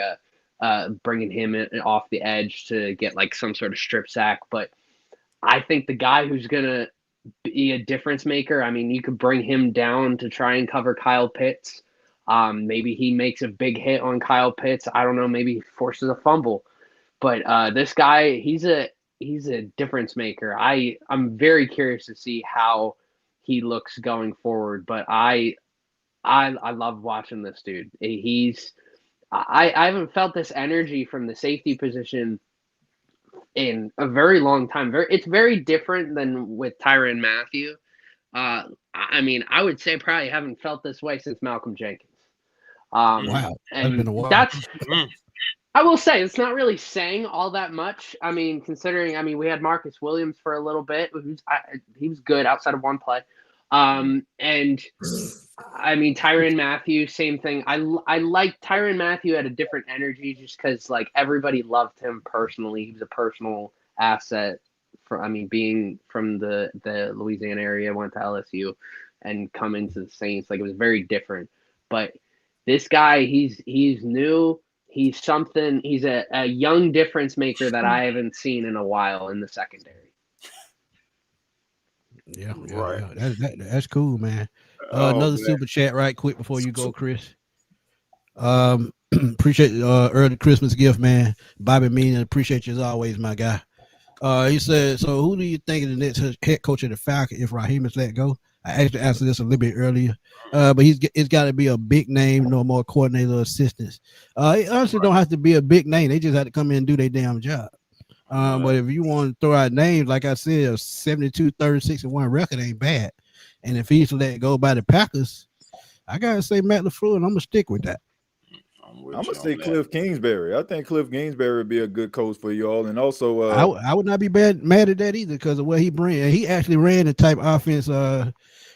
bringing him off the edge to get like some sort of strip sack, but I think the guy who's going to be a difference maker, I mean, you could bring him down to try and cover Kyle Pitts. Maybe he makes a big hit on Kyle Pitts. I don't know. Maybe he forces a fumble. But this guy, he's a difference maker. I'm very curious to see how he looks going forward. But I love watching this dude. I haven't felt this energy from the safety position in a very long time. It's very different than with Tyrann Mathieu. I mean, I would say probably haven't felt this way since Malcolm Jenkins. Wow, and been a while. I will say it's not really saying all that much. I mean, considering we had Marcus Williams for a little bit. He was good outside of one play. And I mean, Tyrann Mathieu, same thing. I like Tyrann Mathieu had a different energy just because like everybody loved him personally. He was a personal asset being from the Louisiana area, went to LSU and come into the Saints. Like it was very different. But this guy, he's new. He's something. He's a young difference maker that I haven't seen in a while in the secondary. Yeah. That's cool, man. Another super chat right quick before you go, Chris. Appreciate early Christmas gift, man. Bobby Mean, appreciate you as always, my guy. He said, so who do you think is the next head coach of the Falcons if Raheem is let go? I actually answered this a little bit earlier. But it's got to be a big name, no more coordinator assistants. It honestly don't have to be a big name. They just have to come in and do their damn job. But if you want to throw out names, like I said, a 72, 36, and 1 record ain't bad. And if he's let go by the Packers, I gotta say Matt LaFleur, and I'm gonna stick with that. I'm gonna say Cliff Kingsbury. I think Cliff Kingsbury would be a good coach for y'all, and also I would not be mad at that either because of what he brings. He actually ran the type of offense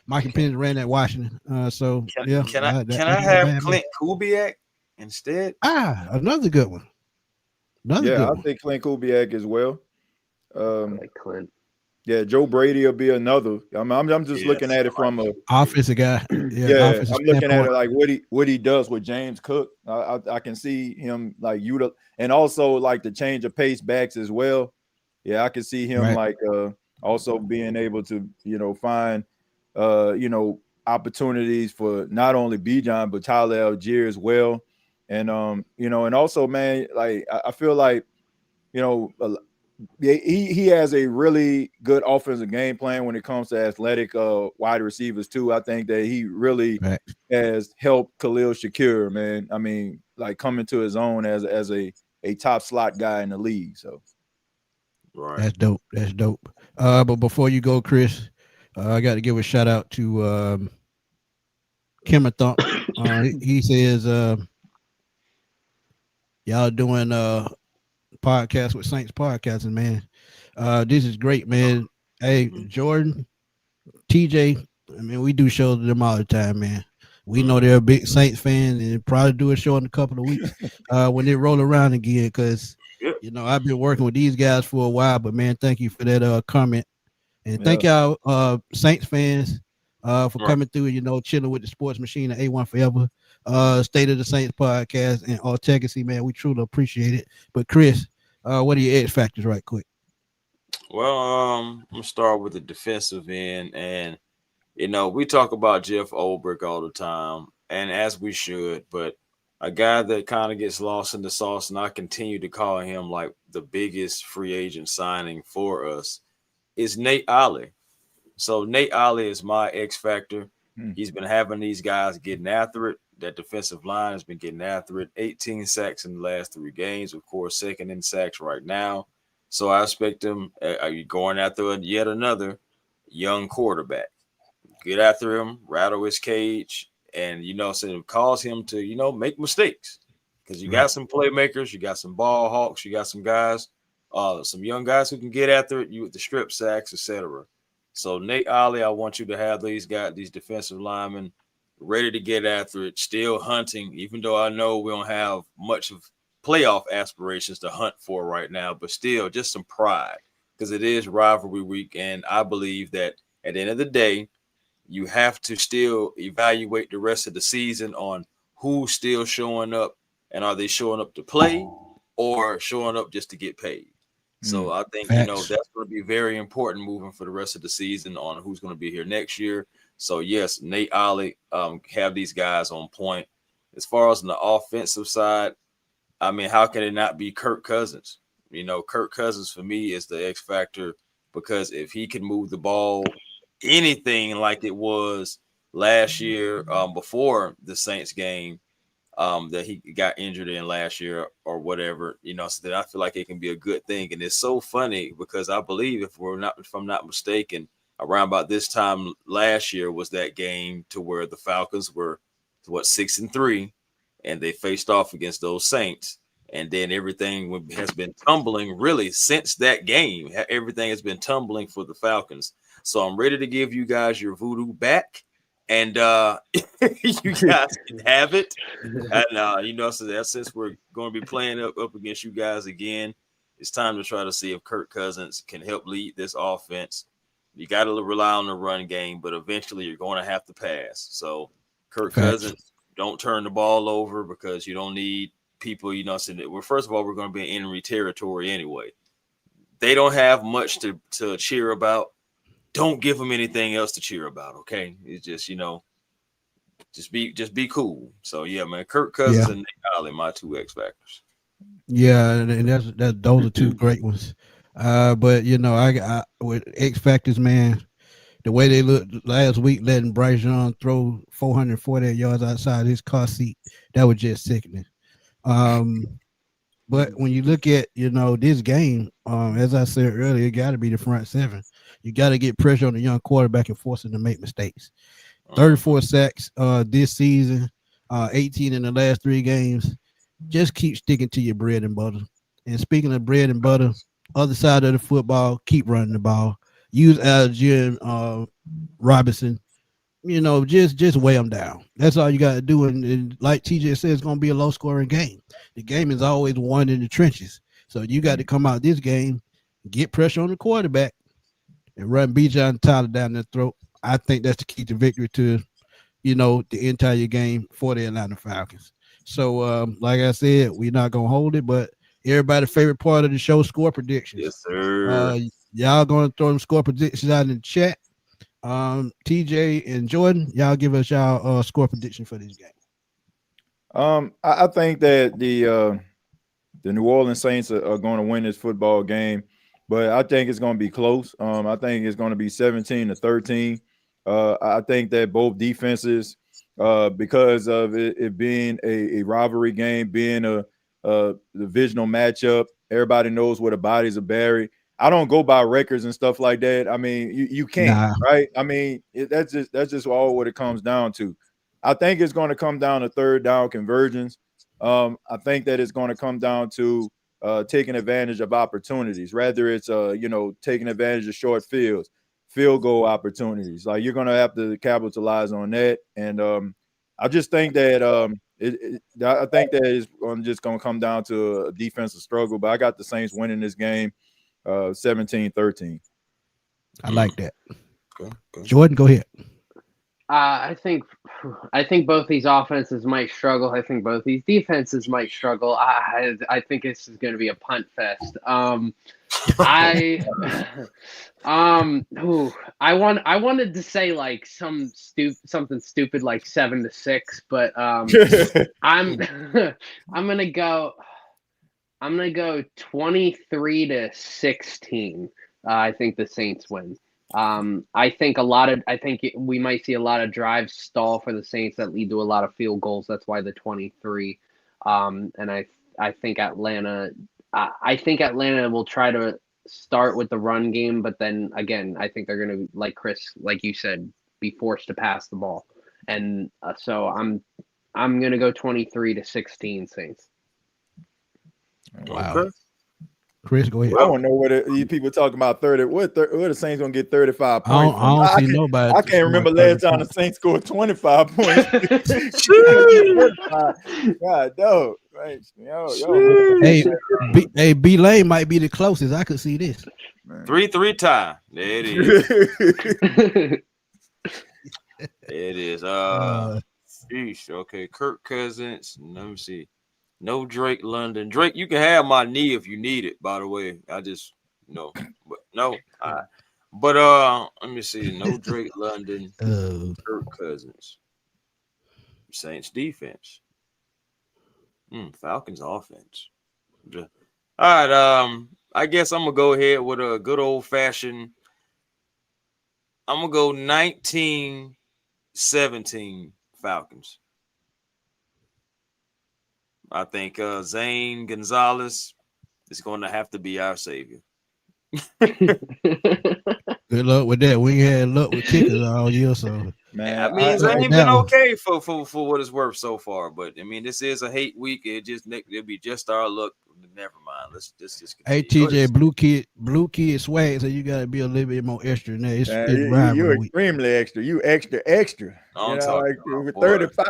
Michael Penix ran at Washington. Can I have Clint Kubiak instead? Another good one. I think Clint Kubiak as well. I like Clint. Yeah, Joe Brady will be another. I'm just looking at it from a offensive guy. I'm looking at it like what he does with James Cook. I can see him like and also like the change of pace backs as well. Yeah, I can see him like also being able to find opportunities for not only Bijan but Tyler Algier as well. And and also, man, like I feel like he has a really good offensive game plan when it comes to athletic wide receivers too. I think that he really has helped Khalil Shakir, man. I mean, like coming to his own as a top slot guy in the league. So that's dope. But before you go, Chris, I got to give a shout out to Kimmerthump. He says y'all doing podcast with Saints podcasting, man. This is great, man. Hey, Jordan, TJ, I mean, we do shows with them all the time, man. We know they're a big Saints fan and probably do a show in a couple of weeks when they roll around again, because I've been working with these guys for a while. But man, thank you for that comment. And thank y'all Saints fans for coming through, chilling with the sports machine at A1 Forever. State of the Saints podcast and all Legacy, man. We truly appreciate it. But Chris, what are your X factors right quick? Well, I'm gonna start with the defensive end, and we talk about Jeff Ulbrich all the time, and as we should, but a guy that kind of gets lost in the sauce, and I continue to call him like the biggest free agent signing for us, is Nate Ollie. So Nate Ollie is my X factor. He's been having these guys getting after it. That defensive line has been getting after it. 18 sacks in the last 3 games, of course, second in sacks right now. So I expect him. Are you going after yet another young quarterback? Get after him, rattle his cage, and so cause him to make mistakes, because you got some playmakers, you got some ball hawks, you got some guys, some young guys who can get after it. You with the strip sacks, etc. So Nate Ollie, I want you to have these defensive linemen ready to get after it, still hunting, even though I know we don't have much of playoff aspirations to hunt for right now, but still just some pride, because it is rivalry week. And I believe that at the end of the day, you have to still evaluate the rest of the season on who's still showing up, and are they showing up to play or showing up just to get paid. So I think, that's going to be very important moving for the rest of the season on who's going to be here next year. So, yes, Nate Ollie, have these guys on point. As far as on the offensive side, I mean, how can it not be Kirk Cousins? Kirk Cousins for me is the X factor, because if he can move the ball anything like it was last year before the Saints game that he got injured in last year or whatever, so that I feel like it can be a good thing. And it's so funny because I believe if I'm not mistaken, around about this time last year was that game to where the Falcons were 6-3, and they faced off against those Saints. And then everything has been tumbling really since that game. Everything has been tumbling for the Falcons. So I'm ready to give you guys your voodoo back, and you guys can have it. And so that since we're going to be playing up against you guys again, it's time to try to see if Kirk Cousins can help lead this offense. You got to rely on the run game, but eventually you're going to have to pass. So Kirk Cousins, don't turn the ball over, because you don't need people, saying, well, first of all, we're going to be in enemy territory anyway. They don't have much to cheer about. Don't give them anything else to cheer about, okay? It's just, just be cool. So, yeah, man, Kirk Cousins and Nick Ollie, my 2 X factors. Yeah, and those are 2 great ones. But I with X factors, man, the way they looked last week, letting Bryce Young throw 448 yards outside his car seat, that was just sickening. But when you look at, this game, as I said earlier, it got to be the front seven. You got to get pressure on the young quarterback and force him to make mistakes. 34 sacks this season, 18 in the last 3 games. Just keep sticking to your bread and butter. And speaking of bread and butter, other side of the football, keep running the ball. Use Algier and Robinson. Just weigh them down. That's all you got to do. And like TJ said, it's going to be a low-scoring game. The game is always won in the trenches. So you got to come out this game, get pressure on the quarterback, and run Bijan Tyler down their throat. I think that's the key to victory to, the entire game for the Atlanta Falcons. So, like I said, we're not going to hold it, but everybody's favorite part of the show, score predictions. Yes, sir. Y'all going to throw them score predictions out in the chat. TJ and Jordan, y'all give us y'all score prediction for this game. I think that the New Orleans Saints are going to win this football game, but I think it's going to be close. I think it's going to be 17-13. I think that both defenses, because of it being a rivalry game, being a divisional matchup, everybody knows where the bodies are buried. I don't go by records and stuff like that. I mean, you can't, right? I mean, that's just all what it comes down to. I think it's going to come down to third down conversions. I think that it's going to come down to taking advantage of opportunities, rather it's taking advantage of short field goal opportunities. Like, you're going to have to capitalize on that. And I just think that I think that it's just going to come down to a defensive struggle. But I got the Saints winning this game 17-13. I like that. Okay. Jordan, go ahead. I think both these offenses might struggle. I think both these defenses might struggle. I think this is going to be a punt fest. I wanted to say like something stupid like 7-6, but I'm gonna go 23-16. I think the Saints win. I think we might see a lot of drives stall for the Saints that lead to a lot of field goals. That's why the 23. And I think Atlanta will try to start with the run game, but then again, I think they're going to, like Chris, like you said, be forced to pass the ball. And so I'm going to go 23-16 Saints. Wow. Chris, go ahead. I don't know what you people talking about 30. What the Saints gonna get 35 points? I don't see nobody. I can't remember last time the Saints scored 25 points. God, dog. Right. Yo. Hey, B Lane might be the closest. I could see this. 3-3 tie. There it is. It is. Sheesh. Okay, Kirk Cousins. Let me see. No Drake London. Drake, you can have my knee if you need it, by the way. I just but no. But let me see. No Drake London. Kirk Cousins. Saints defense. Falcons offense. All right. I guess I'm gonna go ahead with a good old fashioned. I'm gonna go 19-17 Falcons. I think Zane Gonzalez is going to have to be our savior. Good luck with that. We ain't had luck with kickers all year, so man. I mean, Zane been okay for what it's worth so far, but I mean, this is a hate week. It'll be just our luck. Never mind. Let's just continue. Hey, TJ, blue kid swag, so you got to be a little bit more extra than that. You're extremely extra. You extra. I'm talking about 35.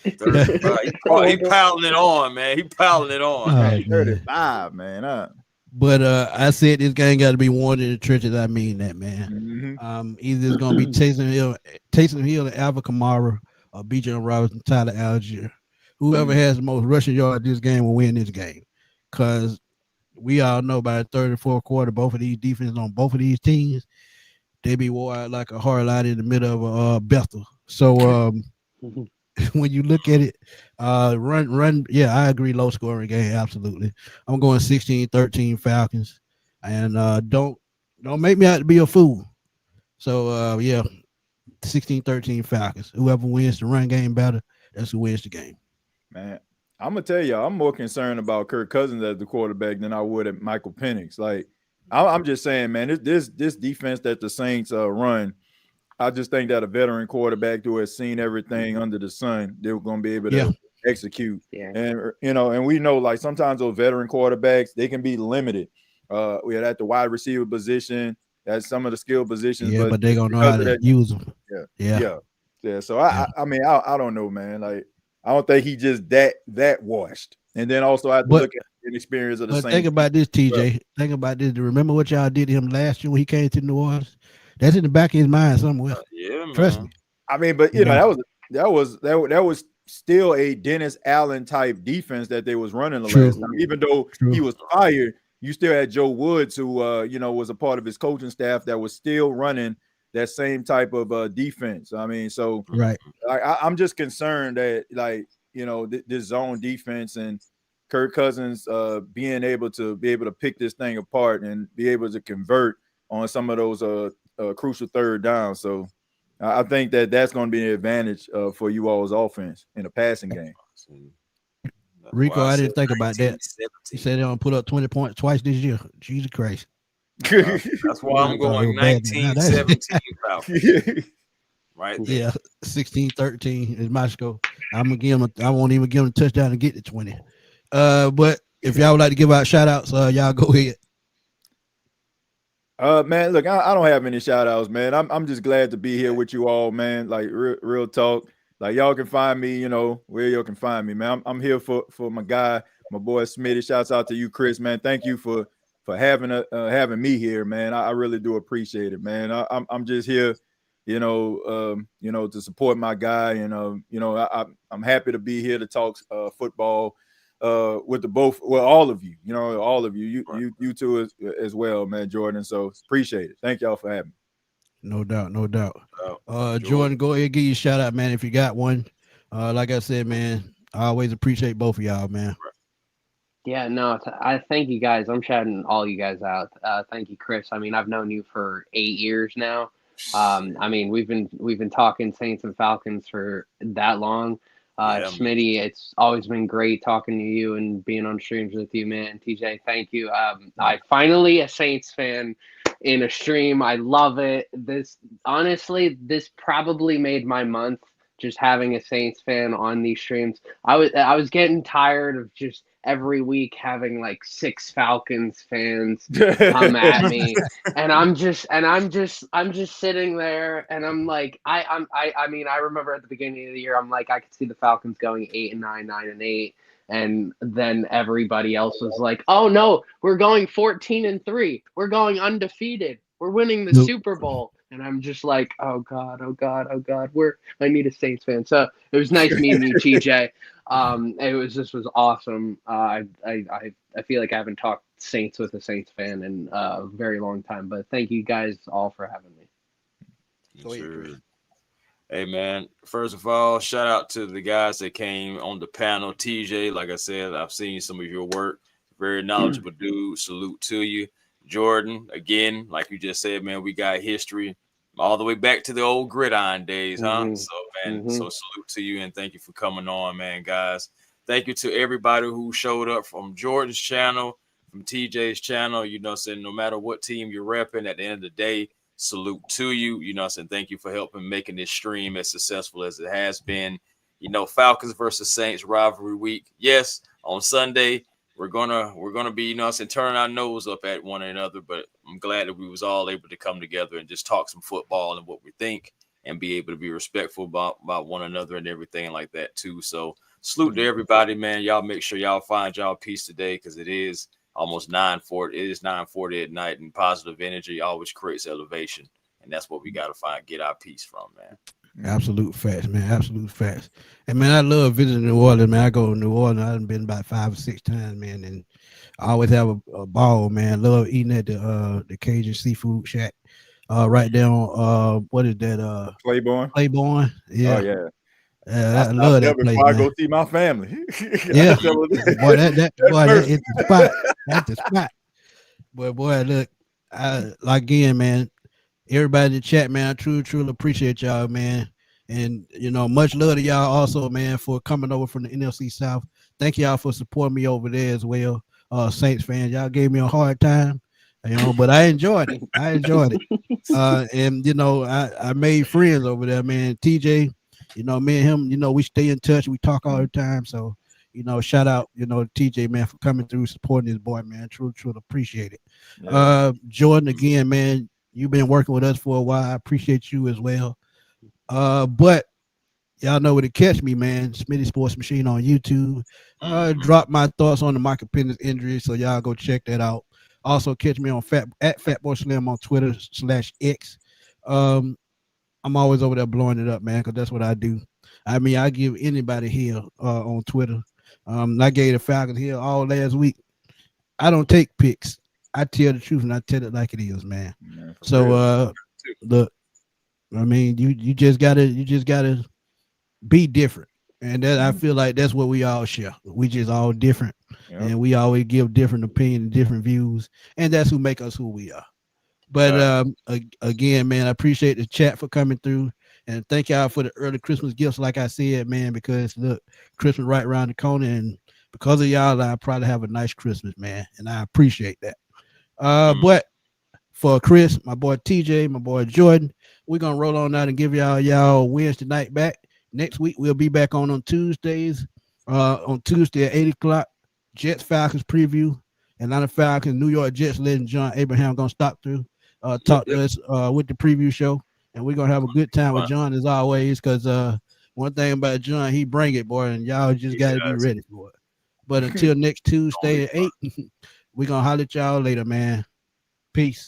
He piling it on, man. He piling it on. 35, man. But I said this game got to be won in the trenches. I mean that, man. Mm-hmm. Either it's gonna be Taysom Hill, and Alvin Kamara, or Bijan Robinson, Tyler Algier. Whoever has the most rushing yards this game will win this game. Because we all know by the third and fourth quarter, both of these defenses on both of these teams, they be wore out like a hard light in the middle of Bethel. So when you look at it, run. Yeah, I agree. Low scoring game. Absolutely. I'm going 16-13 Falcons. And don't make me out to be a fool. So yeah, 16-13 Falcons. Whoever wins the run game better, that's who wins the game. Man, I'm gonna tell y'all, I'm more concerned about Kirk Cousins as the quarterback than I would at Michael Penix. Like, I'm just saying, man, this defense that the Saints run, I just think that a veteran quarterback who has seen everything under the sun, they're gonna be able to execute. Yeah. And and we know, like, sometimes those veteran quarterbacks, they can be limited. We had at the wide receiver position, at some of the skill positions, but they're gonna know how to use them. Yeah. So I mean, I don't know, man. Like, I don't think he just that washed. And then also I have to look at the experience of the Saints. Think about this, TJ. Think about this. Remember what y'all did to him last year when he came to New Orleans? That's in the back of his mind somewhere. Yeah, man. Trust me. I mean, but you know, that was still a Dennis Allen type defense that they was running the last time. Even though he was fired, you still had Joe Woods, who was a part of his coaching staff that was still running that same type of defense. I mean, so I'm just concerned that, like, this zone defense and Kirk Cousins being able to pick this thing apart and be able to convert on some of those crucial third downs. So I think that's going to be an advantage for you all's offense in the passing game. Rico, I didn't think about that. He said they're going to put up 20 points twice this year. Jesus Christ. That's why I'm going 19-17 Falcons. Right there. Yeah, 16-13 is my score. I won't even give him a touchdown to get to 20. But if y'all would like to give out shout outs, y'all go ahead. Man, look, I don't have any shout outs, man. I'm just glad to be here with you all, man. Like, real talk. Like, y'all can find me, where y'all can find me, man. I'm here for my guy, my boy Smitty. Shouts out to you, Chris, man. Thank you for having me here, man. I really do appreciate it, man. I'm just here, to support my guy, and I'm happy to be here to talk football with all of you, you two as well, man, Jordan. So appreciate it. Thank y'all for having me. No doubt. Jordan, go ahead and give you a shout out, man, if you got one. Like I said, man, I always appreciate both of y'all, man. Yeah, no, I thank you guys. I'm shouting all you guys out. Thank you, Chris. I mean, I've known you for 8 years now. I mean, we've been talking Saints and Falcons for that long. Smitty, it's always been great talking to you and being on streams with you, man. TJ, thank you. I finally a Saints fan in a stream. I love it. This probably made my month, just having a Saints fan on these streams. I was getting tired of just every week having like 6 Falcons fans come at me, and I'm just sitting there, and I'm like, I mean, I remember at the beginning of the year, I'm like, I could see the Falcons going 8-9, 9-8, and then everybody else was like, oh no, we're going 14-3, we're going undefeated, we're winning the Super Bowl. And I'm just like, oh God. I need a Saints fan. So it was nice meeting you, TJ. This was awesome. I feel like I haven't talked Saints with a Saints fan in a very long time. But thank you guys all for having me. Sure. Hey man, first of all, shout out to the guys that came on the panel. TJ, like I said, I've seen some of your work. Very knowledgeable dude. Salute to you. Jordan, again, like you just said, man, we got history all the way back to the old gridiron days, huh? So, man, so salute to you, and thank you for coming on, man, guys. Thank you to everybody who showed up from Jordan's channel, from TJ's channel. Saying no matter what team you're repping, at the end of the day, salute to you. Saying thank you for helping making this stream as successful as it has been. Falcons versus Saints rivalry week. Yes, on Sunday. We're gonna be, turning our nose up at one another, but I'm glad that we was all able to come together and just talk some football and what we think, and be able to be respectful about one another and everything like that too. So salute to everybody, man. Y'all make sure y'all find y'all peace today, because it is almost 9:40. It is 9:40 at night, and positive energy always creates elevation, and that's what we gotta get our peace from, man. Absolute facts, man. Absolute facts. And man, I love visiting New Orleans, man. I go to New Orleans. I've been about 5 or 6 times, man, and I always have a ball, man. Love eating at the Cajun Seafood Shack. Right there on what is that? Claiborne. Yeah. Oh yeah. I love that place. I go see my family. Yeah. Boy, that is the spot. That's the spot. Boy, look, again, man. everybody in the chat, man. I truly appreciate y'all, man. And much love to y'all also, man, for coming over from the NFC South. Thank y'all for supporting me over there as well. Saints fans, y'all gave me a hard time, but I enjoyed it. And I made friends over there, man. TJ, me and him, we stay in touch. We talk all the time. So, shout out, to TJ, man, for coming through, supporting this boy, man. Truly appreciate it. Yeah. Jordan, again, man, you've been working with us for a while. I appreciate you as well. But y'all know where to catch me, man. Smitty Sports Machine on YouTube. Drop my thoughts on the Michael Penix injury, so y'all go check that out. Also catch me on Fatboy Slim on Twitter /X. I'm always over there blowing it up, man, because that's what I do. I mean, I give anybody hell on Twitter. I gave the Falcons hell all last week. I don't take picks. I tell the truth and I tell it like it is, man. So look, I mean, you just gotta be different, and that I feel like that's what we all share. We just all different, and we always give different opinions, different views, and that's who make us who we are. But again, man, I appreciate the chat for coming through, and thank y'all for the early Christmas gifts. Like I said, man, because look, Christmas right around the corner, and because of y'all, I probably have a nice Christmas, man, and I appreciate that. But for Chris, my boy TJ, my boy Jordan, we're gonna roll on out and give y'all Wednesday night back. Next week we'll be back on Tuesdays. On Tuesday at 8:00, Jets Falcons preview. Atlanta Falcons, New York Jets legend John Abraham gonna stop through, talk to us with the preview show, and we're gonna have a good time with John as always. Because one thing about John, he bring it, boy, and y'all just gotta be ready for it. But until next Tuesday at 8, we're gonna holler at y'all later, man. Peace.